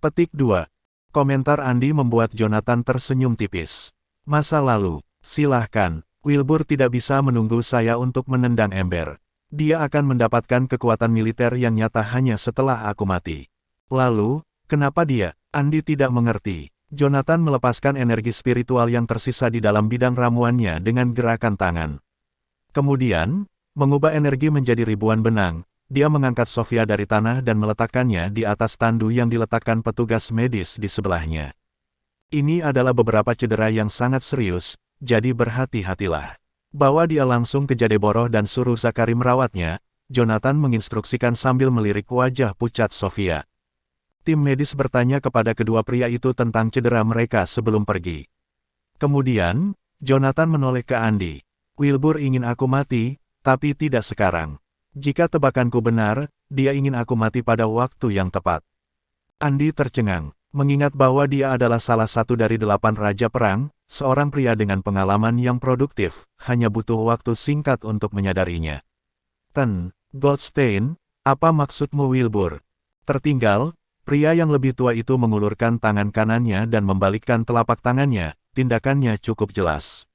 Petik 2. Komentar Andi membuat Jonathan tersenyum tipis. Masa lalu, silahkan. Wilbur tidak bisa menunggu saya untuk menendang ember. Dia akan mendapatkan kekuatan militer yang nyata hanya setelah aku mati. Lalu, kenapa dia? Andi tidak mengerti. Jonathan melepaskan energi spiritual yang tersisa di dalam bidang ramuannya dengan gerakan tangan. Kemudian, mengubah energi menjadi ribuan benang, dia mengangkat Sofia dari tanah dan meletakkannya di atas tandu yang diletakkan petugas medis di sebelahnya. Ini adalah beberapa cedera yang sangat serius, jadi berhati-hatilah. Bawa dia langsung ke Jadeboroh dan suruh Zakari merawatnya, Jonathan menginstruksikan sambil melirik wajah pucat Sofia. Tim medis bertanya kepada kedua pria itu tentang cedera mereka sebelum pergi. Kemudian, Jonathan menoleh ke Andi. Wilbur ingin aku mati, tapi tidak sekarang. Jika tebakanku benar, dia ingin aku mati pada waktu yang tepat. Andi tercengang, mengingat bahwa dia adalah salah satu dari 8 raja perang, seorang pria dengan pengalaman yang produktif, hanya butuh waktu singkat untuk menyadarinya. Goldstein, apa maksudmu Wilbur? Tertinggal, pria yang lebih tua itu mengulurkan tangan kanannya dan membalikkan telapak tangannya, tindakannya cukup jelas.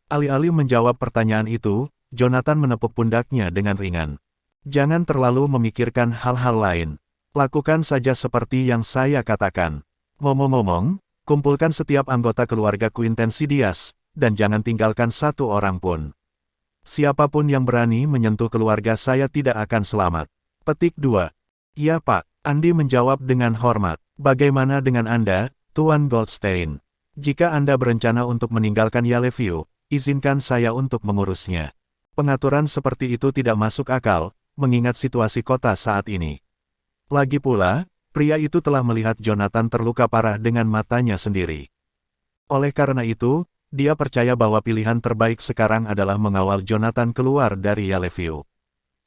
Alih-alih menjawab pertanyaan itu, Jonathan menepuk pundaknya dengan ringan. Jangan terlalu memikirkan hal-hal lain. Lakukan saja seperti yang saya katakan. Ngomong-ngomong, kumpulkan setiap anggota keluarga Quintensi Diaz, dan jangan tinggalkan satu orang pun. Siapapun yang berani menyentuh keluarga saya tidak akan selamat. Petik 2. Ya Pak, Andi menjawab dengan hormat. Bagaimana dengan Anda, Tuan Goldstein? Jika Anda berencana untuk meninggalkan Yellowview, izinkan saya untuk mengurusnya. Pengaturan seperti itu tidak masuk akal, mengingat situasi kota saat ini. Lagi pula, pria itu telah melihat Jonathan terluka parah dengan matanya sendiri. Oleh karena itu, dia percaya bahwa pilihan terbaik sekarang adalah mengawal Jonathan keluar dari Yellowview.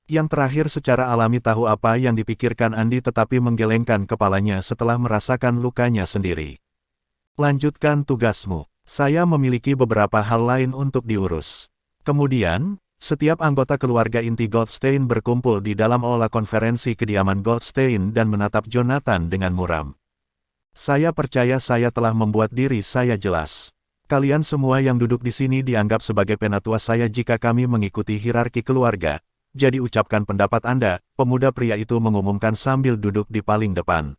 Yang terakhir secara alami tahu apa yang dipikirkan Andi tetapi menggelengkan kepalanya setelah merasakan lukanya sendiri. Lanjutkan tugasmu. Saya memiliki beberapa hal lain untuk diurus. Kemudian, setiap anggota keluarga inti Goldstein berkumpul di dalam aula konferensi kediaman Goldstein dan menatap Jonathan dengan muram. Saya percaya saya telah membuat diri saya jelas. Kalian semua yang duduk di sini dianggap sebagai penatua saya jika kami mengikuti hierarki keluarga. Jadi ucapkan pendapat Anda, pemuda pria itu mengumumkan sambil duduk di paling depan.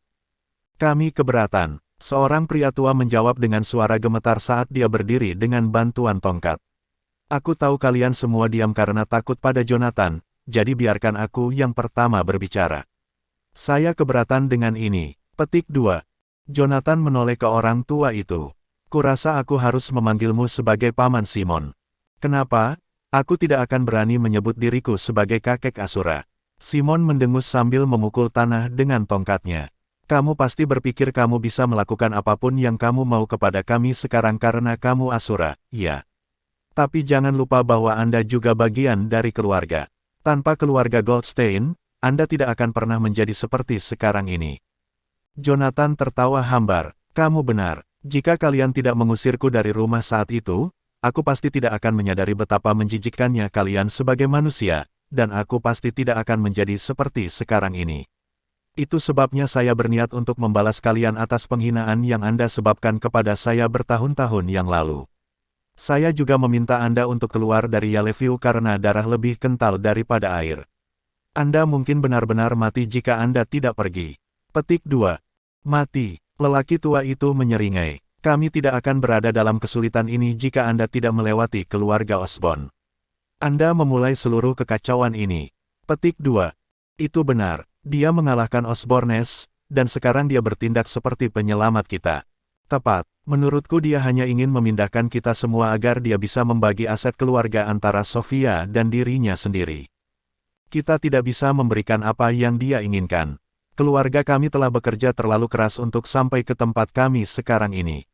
Kami keberatan. Seorang pria tua menjawab dengan suara gemetar saat dia berdiri dengan bantuan tongkat. Aku tahu kalian semua diam karena takut pada Jonathan, jadi biarkan aku yang pertama berbicara. Saya keberatan dengan ini. Petik 2. Jonathan menoleh ke orang tua itu. Kurasa aku harus memanggilmu sebagai Paman Simon. Kenapa? Aku tidak akan berani menyebut diriku sebagai kakek Asura. Simon mendengus sambil memukul tanah dengan tongkatnya. Kamu pasti berpikir kamu bisa melakukan apapun yang kamu mau kepada kami sekarang karena kamu Asura, ya. Tapi jangan lupa bahwa Anda juga bagian dari keluarga. Tanpa keluarga Goldstein, Anda tidak akan pernah menjadi seperti sekarang ini. Jonathan tertawa hambar. Kamu benar. Jika kalian tidak mengusirku dari rumah saat itu, aku pasti tidak akan menyadari betapa menjijikkannya kalian sebagai manusia, dan aku pasti tidak akan menjadi seperti sekarang ini. Itu sebabnya saya berniat untuk membalas kalian atas penghinaan yang Anda sebabkan kepada saya bertahun-tahun yang lalu. Saya juga meminta Anda untuk keluar dari Yellowview karena darah lebih kental daripada air. Anda mungkin benar-benar mati jika Anda tidak pergi. Petik 2. Mati. Lelaki tua itu menyeringai. Kami tidak akan berada dalam kesulitan ini jika Anda tidak melewati keluarga Osborn. Anda memulai seluruh kekacauan ini. Petik 2. Itu benar. Dia mengalahkan Osbornes, dan sekarang dia bertindak seperti penyelamat kita. Tepat. Menurutku dia hanya ingin memindahkan kita semua agar dia bisa membagi aset keluarga antara Sofia dan dirinya sendiri. Kita tidak bisa memberikan apa yang dia inginkan. Keluarga kami telah bekerja terlalu keras untuk sampai ke tempat kami sekarang ini.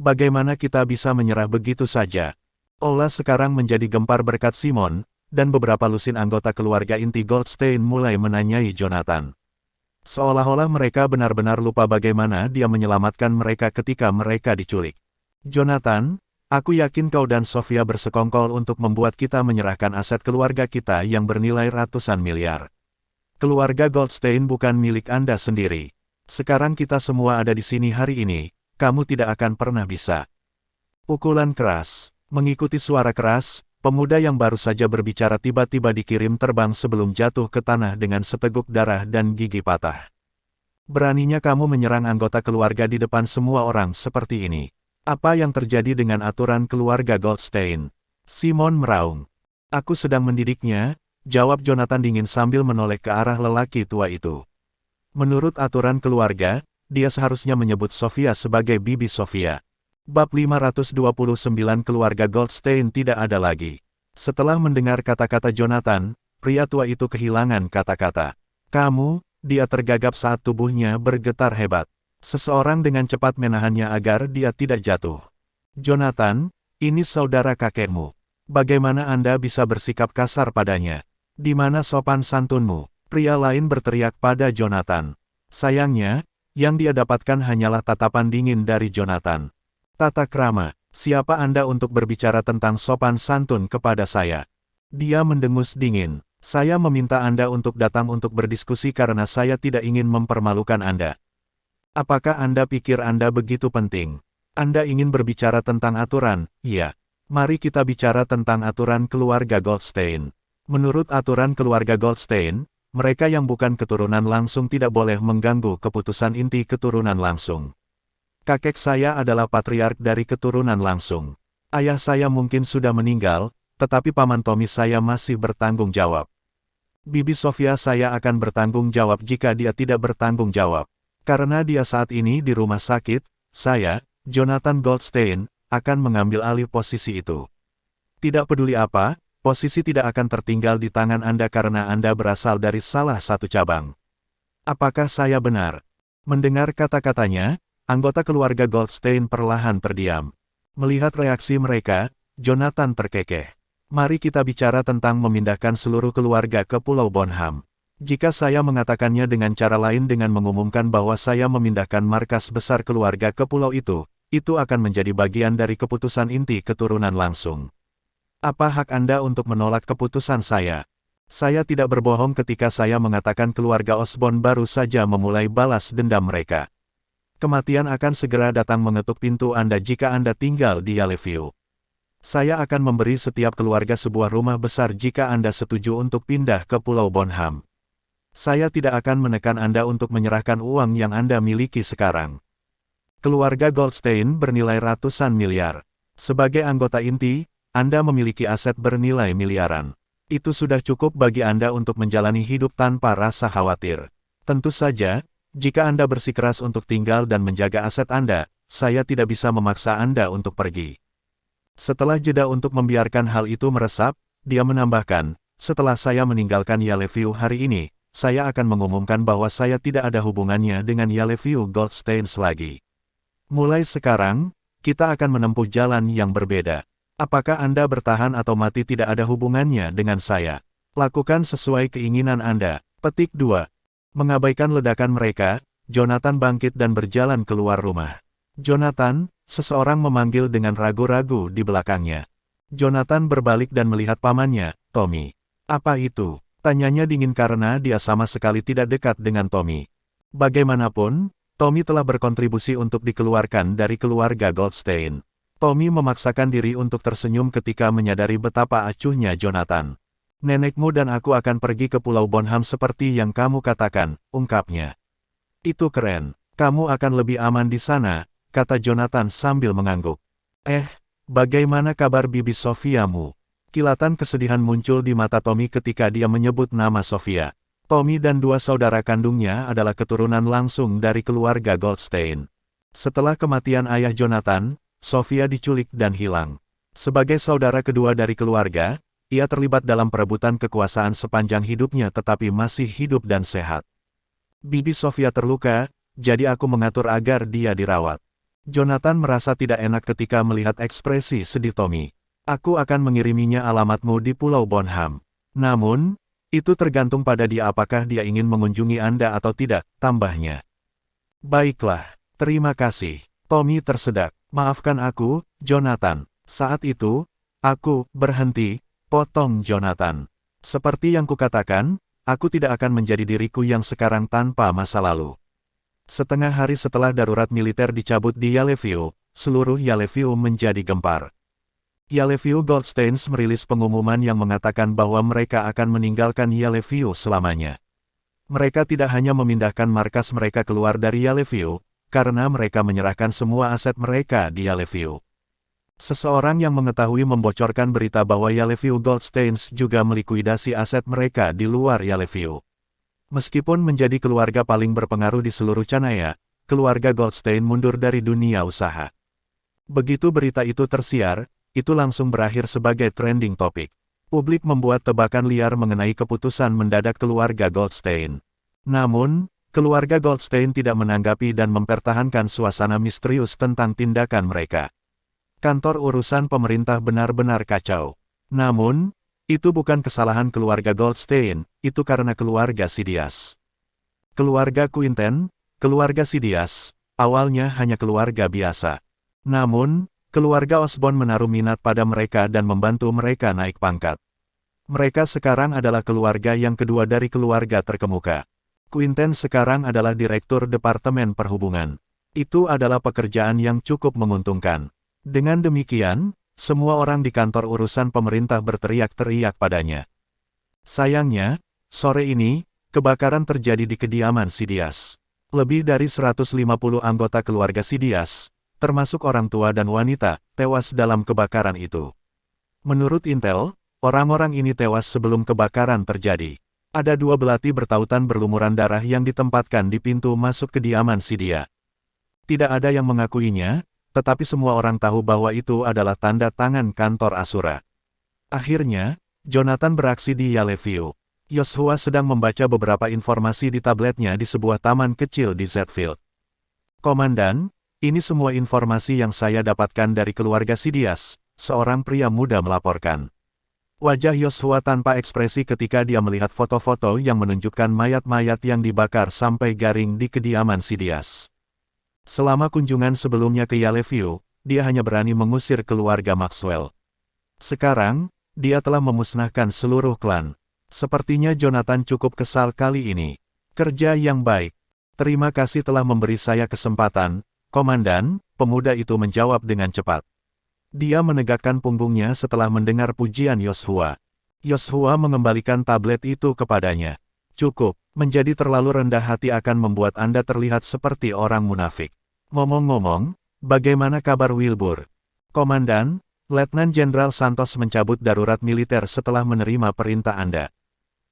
Bagaimana kita bisa menyerah begitu saja? Ola sekarang menjadi gempar berkat Simon, dan beberapa lusin anggota keluarga inti Goldstein mulai menanyai Jonathan. Seolah-olah mereka benar-benar lupa bagaimana dia menyelamatkan mereka ketika mereka diculik. Jonathan, aku yakin kau dan Sofia bersekongkol untuk membuat kita menyerahkan aset keluarga kita yang bernilai ratusan miliar. Keluarga Goldstein bukan milik Anda sendiri. Sekarang kita semua ada di sini hari ini, kamu tidak akan pernah bisa. Pukulan keras. Mengikuti suara keras, pemuda yang baru saja berbicara tiba-tiba dikirim terbang sebelum jatuh ke tanah dengan seteguk darah dan gigi patah. Beraninya kamu menyerang anggota keluarga di depan semua orang seperti ini. Apa yang terjadi dengan aturan keluarga Goldstein? Simon meraung. Aku sedang mendidiknya, jawab Jonathan dingin sambil menoleh ke arah lelaki tua itu. Menurut aturan keluarga, dia seharusnya menyebut Sofia sebagai Bibi Sofia. Bab 529 keluarga Goldstein tidak ada lagi. Setelah mendengar kata-kata Jonathan, pria tua itu kehilangan kata-kata. Kamu, dia tergagap saat tubuhnya bergetar hebat. Seseorang dengan cepat menahannya agar dia tidak jatuh. Jonathan, ini saudara kakekmu. Bagaimana Anda bisa bersikap kasar padanya? Di mana sopan santunmu? Pria lain berteriak pada Jonathan. Sayangnya, yang dia dapatkan hanyalah tatapan dingin dari Jonathan. Tata krama, siapa Anda untuk berbicara tentang sopan santun kepada saya? Dia mendengus dingin. Saya meminta Anda untuk datang untuk berdiskusi karena saya tidak ingin mempermalukan Anda. Apakah Anda pikir Anda begitu penting? Anda ingin berbicara tentang aturan? Iya. Mari kita bicara tentang aturan keluarga Goldstein. Menurut aturan keluarga Goldstein, mereka yang bukan keturunan langsung tidak boleh mengganggu keputusan inti keturunan langsung. Kakek saya adalah patriark dari keturunan langsung. Ayah saya mungkin sudah meninggal, tetapi paman Tommy saya masih bertanggung jawab. Bibi Sofia saya akan bertanggung jawab jika dia tidak bertanggung jawab. Karena dia saat ini di rumah sakit, saya, Jonathan Goldstein, akan mengambil alih posisi itu. Tidak peduli apa, posisi tidak akan tertinggal di tangan Anda karena Anda berasal dari salah satu cabang. Apakah saya benar? Mendengar kata-katanya, anggota keluarga Goldstein perlahan terdiam. Melihat reaksi mereka, Jonathan terkekeh. Mari kita bicara tentang memindahkan seluruh keluarga ke Pulau Bonham. Jika saya mengatakannya dengan cara lain dengan mengumumkan bahwa saya memindahkan markas besar keluarga ke pulau itu akan menjadi bagian dari keputusan inti keturunan langsung. Apa hak Anda untuk menolak keputusan saya? Saya tidak berbohong ketika saya mengatakan keluarga Osborne baru saja memulai balas dendam mereka. Kematian akan segera datang mengetuk pintu Anda jika Anda tinggal di Yellowview. Saya akan memberi setiap keluarga sebuah rumah besar jika Anda setuju untuk pindah ke Pulau Bonham. Saya tidak akan menekan Anda untuk menyerahkan uang yang Anda miliki sekarang. Keluarga Goldstein bernilai ratusan miliar. Sebagai anggota inti, Anda memiliki aset bernilai miliaran. Itu sudah cukup bagi Anda untuk menjalani hidup tanpa rasa khawatir. Tentu saja, jika Anda bersikeras untuk tinggal dan menjaga aset Anda, saya tidak bisa memaksa Anda untuk pergi. Setelah jeda untuk membiarkan hal itu meresap, dia menambahkan, setelah saya meninggalkan Yellowview hari ini, saya akan mengumumkan bahwa saya tidak ada hubungannya dengan Yellowview Goldstein lagi. Mulai sekarang, kita akan menempuh jalan yang berbeda. Apakah Anda bertahan atau mati tidak ada hubungannya dengan saya. Lakukan sesuai keinginan Anda. Petik 2. Mengabaikan ledakan mereka, Jonathan bangkit dan berjalan keluar rumah. Jonathan, seseorang memanggil dengan ragu-ragu di belakangnya. Jonathan berbalik dan melihat pamannya, Tommy. Apa itu? Tanyanya dingin karena dia sama sekali tidak dekat dengan Tommy. Bagaimanapun, Tommy telah berkontribusi untuk dikeluarkan dari keluarga Goldstein. Tommy memaksakan diri untuk tersenyum ketika menyadari betapa acuhnya Jonathan. Nenekmu dan aku akan pergi ke Pulau Bonham seperti yang kamu katakan, ungkapnya. Itu keren. Kamu akan lebih aman di sana, kata Jonathan sambil mengangguk. Bagaimana kabar Bibi Sofiamu? Kilatan kesedihan muncul di mata Tommy ketika dia menyebut nama Sofia. Tommy dan dua saudara kandungnya adalah keturunan langsung dari keluarga Goldstein. Setelah kematian ayah Jonathan, Sofia diculik dan hilang. Sebagai saudara kedua dari keluarga, ia terlibat dalam perebutan kekuasaan sepanjang hidupnya tetapi masih hidup dan sehat. Bibi Sofia terluka, jadi aku mengatur agar dia dirawat. Jonathan merasa tidak enak ketika melihat ekspresi sedih Tommy. Aku akan mengiriminya alamatmu di Pulau Bonham. Namun, itu tergantung pada dia apakah dia ingin mengunjungi Anda atau tidak, tambahnya. Baiklah, terima kasih. Tommy tersedak. Maafkan aku, Jonathan. Saat itu, aku berhenti, potong Jonathan. Seperti yang kukatakan, aku tidak akan menjadi diriku yang sekarang tanpa masa lalu. Setengah hari setelah darurat militer dicabut di Yellowview, seluruh Yellowview menjadi gempar. Yellowview Goldsteins merilis pengumuman yang mengatakan bahwa mereka akan meninggalkan Yellowview selamanya. Mereka tidak hanya memindahkan markas mereka keluar dari Yellowview, karena mereka menyerahkan semua aset mereka di Yellowview. Seseorang yang mengetahui membocorkan berita bahwa Yellowview Goldsteins juga melikuidasi aset mereka di luar Yellowview. Meskipun menjadi keluarga paling berpengaruh di seluruh Canaya, keluarga Goldstein mundur dari dunia usaha. Begitu berita itu tersiar, itu langsung berakhir sebagai trending topik. Publik membuat tebakan liar mengenai keputusan mendadak keluarga Goldstein. Namun, keluarga Goldstein tidak menanggapi dan mempertahankan suasana misterius tentang tindakan mereka. Kantor urusan pemerintah benar-benar kacau. Namun, itu bukan kesalahan keluarga Goldstein, itu karena keluarga Sidious. Keluarga Quinten, keluarga Sidious, awalnya hanya keluarga biasa. Namun, keluarga Osborne menaruh minat pada mereka dan membantu mereka naik pangkat. Mereka sekarang adalah keluarga yang kedua dari keluarga terkemuka. Quinten sekarang adalah Direktur Departemen Perhubungan. Itu adalah pekerjaan yang cukup menguntungkan. Dengan demikian, semua orang di kantor urusan pemerintah berteriak-teriak padanya. Sayangnya, sore ini, kebakaran terjadi di kediaman Sidious. Lebih dari 150 anggota keluarga Sidious, termasuk orang tua dan wanita, tewas dalam kebakaran itu. Menurut Intel, orang-orang ini tewas sebelum kebakaran terjadi. Ada 2 belati bertautan berlumuran darah yang ditempatkan di pintu masuk kediaman Sidia. Tidak ada yang mengakuinya, tetapi semua orang tahu bahwa itu adalah tanda tangan kantor Asura. Akhirnya, Jonathan beraksi di Yellowview. Joshua sedang membaca beberapa informasi di tabletnya di sebuah taman kecil di Zetfield. Komandan, ini semua informasi yang saya dapatkan dari keluarga Sidious, seorang pria muda melaporkan. Wajah Joshua tanpa ekspresi ketika dia melihat foto-foto yang menunjukkan mayat-mayat yang dibakar sampai garing di kediaman Sidious. Selama kunjungan sebelumnya ke Yellowview, dia hanya berani mengusir keluarga Maxwell. Sekarang, dia telah memusnahkan seluruh klan. Sepertinya Jonathan cukup kesal kali ini. Kerja yang baik. Terima kasih telah memberi saya kesempatan, Komandan, pemuda itu menjawab dengan cepat. Dia menegakkan punggungnya setelah mendengar pujian Joshua. Joshua mengembalikan tablet itu kepadanya. Cukup, menjadi terlalu rendah hati akan membuat Anda terlihat seperti orang munafik. Ngomong-ngomong, bagaimana kabar Wilbur? Komandan, Letnan Jenderal Santos mencabut darurat militer setelah menerima perintah Anda.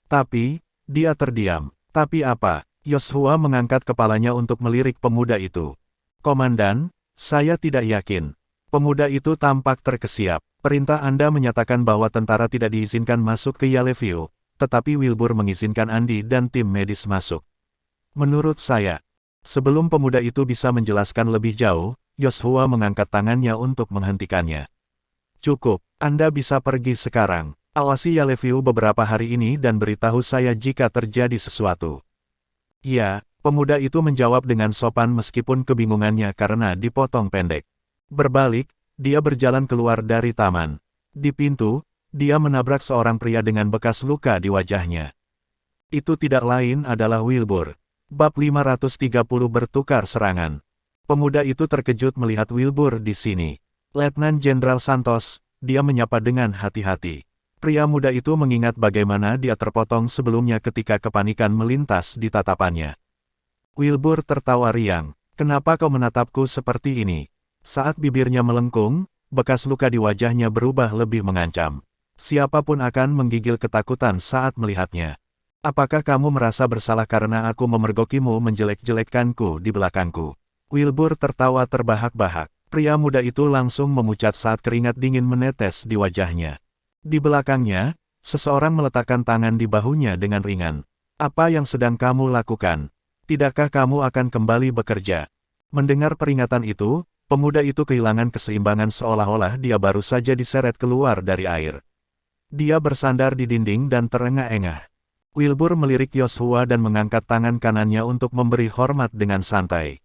Tapi, dia terdiam. Tapi apa? Joshua mengangkat kepalanya untuk melirik pemuda itu. Komandan, saya tidak yakin. Pemuda itu tampak terkesiap. Perintah Anda menyatakan bahwa tentara tidak diizinkan masuk ke Yellowview, tetapi Wilbur mengizinkan Andy dan tim medis masuk. Menurut saya, sebelum pemuda itu bisa menjelaskan lebih jauh, Joshua mengangkat tangannya untuk menghentikannya. Cukup, Anda bisa pergi sekarang. Awasi Yellowview beberapa hari ini dan beritahu saya jika terjadi sesuatu. Ya. Pemuda itu menjawab dengan sopan meskipun kebingungannya karena dipotong pendek. Berbalik, dia berjalan keluar dari taman. Di pintu, dia menabrak seorang pria dengan bekas luka di wajahnya. Itu tidak lain adalah Wilbur. Bab 530 bertukar serangan. Pemuda itu terkejut melihat Wilbur di sini. Letnan Jenderal Santos, dia menyapa dengan hati-hati. Pria muda itu mengingat bagaimana dia terpotong sebelumnya ketika kepanikan melintas di tatapannya. Wilbur tertawa riang. Kenapa kau menatapku seperti ini? Saat bibirnya melengkung, bekas luka di wajahnya berubah lebih mengancam. Siapapun akan menggigil ketakutan saat melihatnya. Apakah kamu merasa bersalah karena aku memergokimu menjelek-jelekkanku di belakangku? Wilbur tertawa terbahak-bahak. Pria muda itu langsung memucat saat keringat dingin menetes di wajahnya. Di belakangnya, seseorang meletakkan tangan di bahunya dengan ringan. Apa yang sedang kamu lakukan? Tidakkah kamu akan kembali bekerja? Mendengar peringatan itu, Pemuda itu kehilangan keseimbangan seolah-olah dia baru saja diseret keluar dari air. Dia bersandar di dinding dan terengah-engah. Wilbur melirik Joshua dan mengangkat tangan kanannya untuk memberi hormat dengan santai.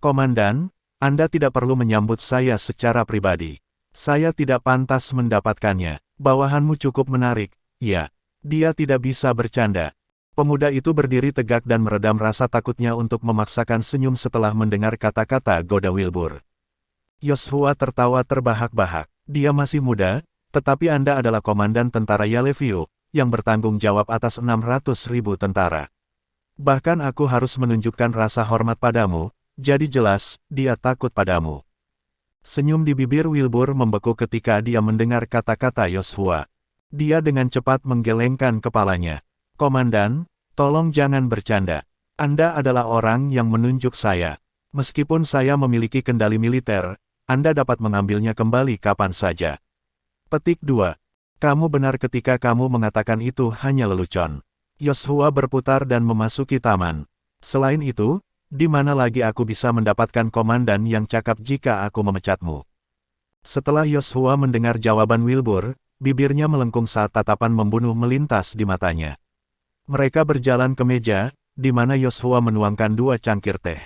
Komandan, Anda tidak perlu menyambut saya secara pribadi. Saya tidak pantas mendapatkannya. Bawahanmu cukup menarik. Ya, dia tidak bisa bercanda. Pemuda itu berdiri tegak dan meredam rasa takutnya untuk memaksakan senyum setelah mendengar kata-kata goda Wilbur. Joshua tertawa terbahak-bahak. Dia masih muda, tetapi Anda adalah komandan tentara Yaleview, yang bertanggung jawab atas 600.000 tentara. Bahkan aku harus menunjukkan rasa hormat padamu, jadi jelas, dia takut padamu. Senyum di bibir Wilbur membeku ketika dia mendengar kata-kata Joshua. Dia dengan cepat menggelengkan kepalanya. Komandan, tolong jangan bercanda. Anda adalah orang yang menunjuk saya. Meskipun saya memiliki kendali militer, Anda dapat mengambilnya kembali kapan saja. Petik 2. Kamu benar ketika kamu mengatakan itu hanya lelucon. Joshua berputar dan memasuki taman. Selain itu, di mana lagi aku bisa mendapatkan komandan yang cakap jika aku memecatmu? Setelah Joshua mendengar jawaban Wilbur, bibirnya melengkung saat tatapan membunuh melintas di matanya. Mereka berjalan ke meja, di mana Joshua menuangkan 2 cangkir teh.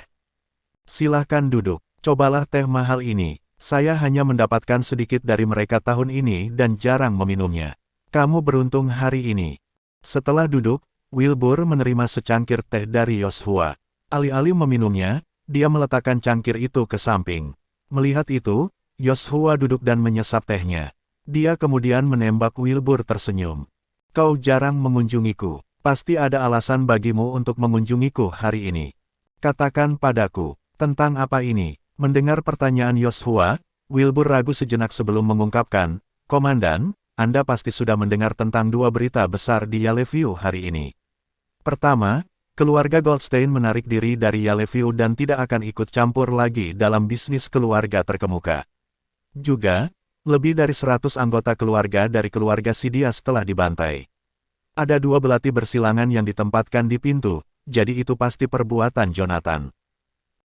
Silahkan duduk, cobalah teh mahal ini. Saya hanya mendapatkan sedikit dari mereka tahun ini dan jarang meminumnya. Kamu beruntung hari ini. Setelah duduk, Wilbur menerima secangkir teh dari Joshua. Alih-alih meminumnya, dia meletakkan cangkir itu ke samping. Melihat itu, Joshua duduk dan menyesap tehnya. Dia kemudian menembak Wilbur tersenyum. Kau jarang mengunjungiku. Pasti ada alasan bagimu untuk mengunjungiku hari ini. Katakan padaku, tentang apa ini? Mendengar pertanyaan Joshua, Wilbur ragu sejenak sebelum mengungkapkan, Komandan, Anda pasti sudah mendengar tentang 2 berita besar di Yaleview hari ini. Pertama, keluarga Goldstein menarik diri dari Yaleview dan tidak akan ikut campur lagi dalam bisnis keluarga terkemuka. Juga, lebih dari 100 anggota keluarga dari keluarga Sidious telah dibantai. Ada 2 belati bersilangan yang ditempatkan di pintu, jadi itu pasti perbuatan Jonathan.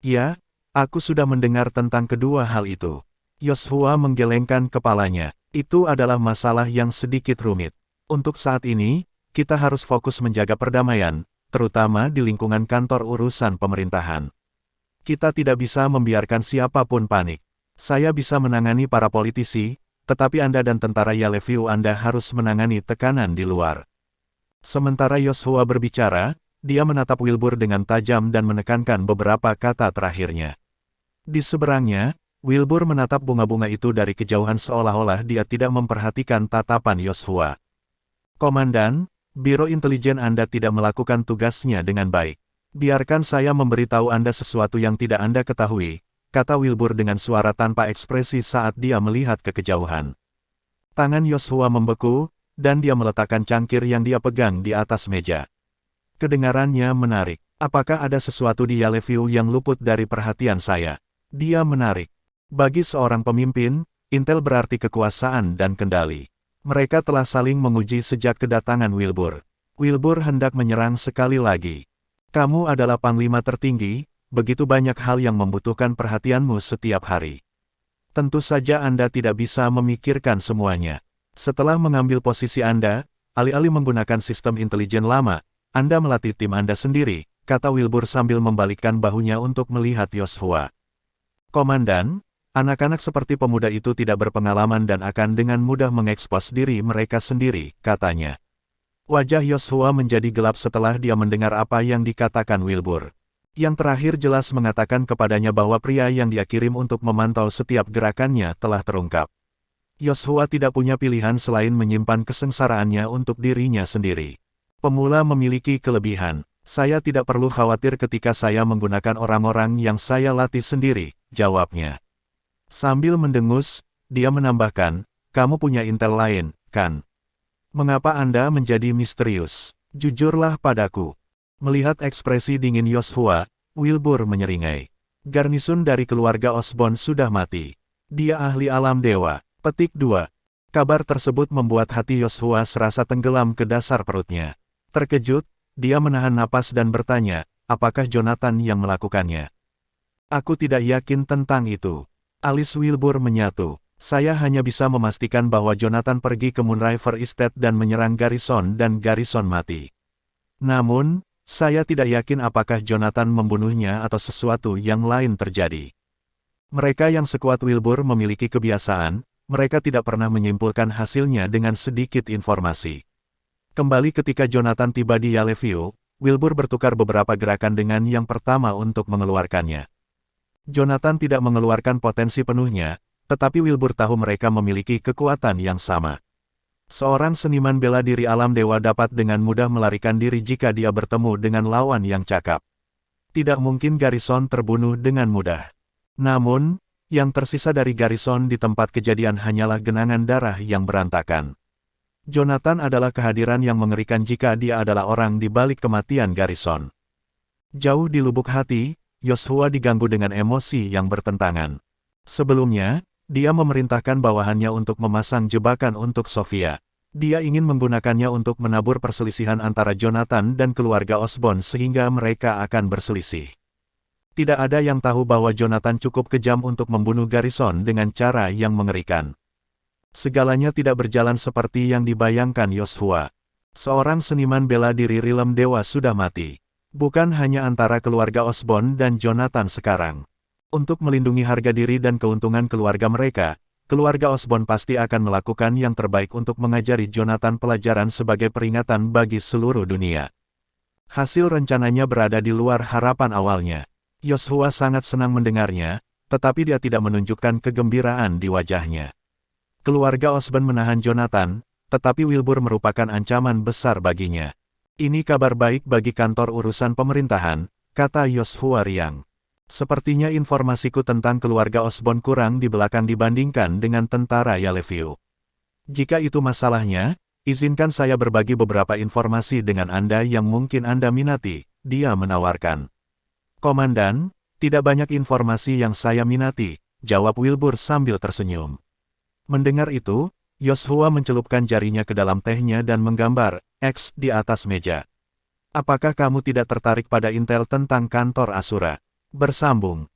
Ya, aku sudah mendengar tentang kedua hal itu. Joshua menggelengkan kepalanya. Itu adalah masalah yang sedikit rumit. Untuk saat ini, kita harus fokus menjaga perdamaian, terutama di lingkungan kantor urusan pemerintahan. Kita tidak bisa membiarkan siapapun panik. Saya bisa menangani para politisi, tetapi Anda dan tentara Yaleview Anda harus menangani tekanan di luar. Sementara Joshua berbicara, dia menatap Wilbur dengan tajam dan menekankan beberapa kata terakhirnya. Di seberangnya, Wilbur menatap bunga-bunga itu dari kejauhan seolah-olah dia tidak memperhatikan tatapan Joshua. Komandan, Biro Intelijen Anda tidak melakukan tugasnya dengan baik. Biarkan saya memberitahu Anda sesuatu yang tidak Anda ketahui, kata Wilbur dengan suara tanpa ekspresi saat dia melihat ke kejauhan. Tangan Joshua membeku, dan dia meletakkan cangkir yang dia pegang di atas meja. Kedengarannya menarik. Apakah ada sesuatu di Yaleview yang luput dari perhatian saya? Dia menarik. Bagi seorang pemimpin, intel berarti kekuasaan dan kendali. Mereka telah saling menguji sejak kedatangan Wilbur. Wilbur hendak menyerang sekali lagi. Kamu adalah panglima tertinggi, begitu banyak hal yang membutuhkan perhatianmu setiap hari. Tentu saja Anda tidak bisa memikirkan semuanya. Setelah mengambil posisi Anda, alih-alih menggunakan sistem intelijen lama, Anda melatih tim Anda sendiri, kata Wilbur sambil membalikkan bahunya untuk melihat Joshua. Komandan, anak-anak seperti pemuda itu tidak berpengalaman dan akan dengan mudah mengekspos diri mereka sendiri, katanya. Wajah Joshua menjadi gelap setelah dia mendengar apa yang dikatakan Wilbur. Yang terakhir jelas mengatakan kepadanya bahwa pria yang dia kirim untuk memantau setiap gerakannya telah terungkap. Joshua tidak punya pilihan selain menyimpan kesengsaraannya untuk dirinya sendiri. Pemula memiliki kelebihan. Saya tidak perlu khawatir ketika saya menggunakan orang-orang yang saya latih sendiri, jawabnya. Sambil mendengus, dia menambahkan, kamu punya intel lain, kan? Mengapa Anda menjadi misterius? Jujurlah padaku. Melihat ekspresi dingin Joshua, Wilbur menyeringai. Garnisun dari keluarga Osborne sudah mati. Dia ahli alam dewa. Petik 2. Kabar tersebut membuat hati Joshua serasa tenggelam ke dasar perutnya. Terkejut, dia menahan napas dan bertanya, apakah Jonathan yang melakukannya? Aku tidak yakin tentang itu. Alis Wilbur menyatu. Saya hanya bisa memastikan bahwa Jonathan pergi ke Moonriver Estate dan menyerang Garrison dan Garrison mati. Namun, saya tidak yakin apakah Jonathan membunuhnya atau sesuatu yang lain terjadi. Mereka yang sekuat Wilbur memiliki kebiasaan, mereka tidak pernah menyimpulkan hasilnya dengan sedikit informasi. Kembali ketika Jonathan tiba di Yellowview, Wilbur bertukar beberapa gerakan dengan yang pertama untuk mengeluarkannya. Jonathan tidak mengeluarkan potensi penuhnya, tetapi Wilbur tahu mereka memiliki kekuatan yang sama. Seorang seniman bela diri alam dewa dapat dengan mudah melarikan diri jika dia bertemu dengan lawan yang cakap. Tidak mungkin Garrison terbunuh dengan mudah. Namun, yang tersisa dari Garrison di tempat kejadian hanyalah genangan darah yang berantakan. Jonathan adalah kehadiran yang mengerikan jika dia adalah orang di balik kematian Garrison. Jauh di lubuk hati, Joshua diganggu dengan emosi yang bertentangan. Sebelumnya, dia memerintahkan bawahannya untuk memasang jebakan untuk Sofia. Dia ingin menggunakannya untuk menabur perselisihan antara Jonathan dan keluarga Osborn sehingga mereka akan berselisih. Tidak ada yang tahu bahwa Jonathan cukup kejam untuk membunuh Garrison dengan cara yang mengerikan. Segalanya tidak berjalan seperti yang dibayangkan Joshua. Seorang seniman bela diri Realm Dewa sudah mati. Bukan hanya antara keluarga Osborn dan Jonathan sekarang. Untuk melindungi harga diri dan keuntungan keluarga mereka, keluarga Osborn pasti akan melakukan yang terbaik untuk mengajari Jonathan pelajaran sebagai peringatan bagi seluruh dunia. Hasil rencananya berada di luar harapan awalnya. Joshua sangat senang mendengarnya, tetapi dia tidak menunjukkan kegembiraan di wajahnya. Keluarga Osborn menahan Jonathan, tetapi Wilbur merupakan ancaman besar baginya. Ini kabar baik bagi kantor urusan pemerintahan, kata Joshua riang. Sepertinya informasiku tentang keluarga Osborn kurang di belakang dibandingkan dengan tentara Yellowview. Jika itu masalahnya, izinkan saya berbagi beberapa informasi dengan Anda yang mungkin Anda minati, dia menawarkan. Komandan, tidak banyak informasi yang saya minati, jawab Wilbur sambil tersenyum. Mendengar itu, Joshua mencelupkan jarinya ke dalam tehnya dan menggambar X di atas meja. Apakah kamu tidak tertarik pada intel tentang kantor Asura? Bersambung.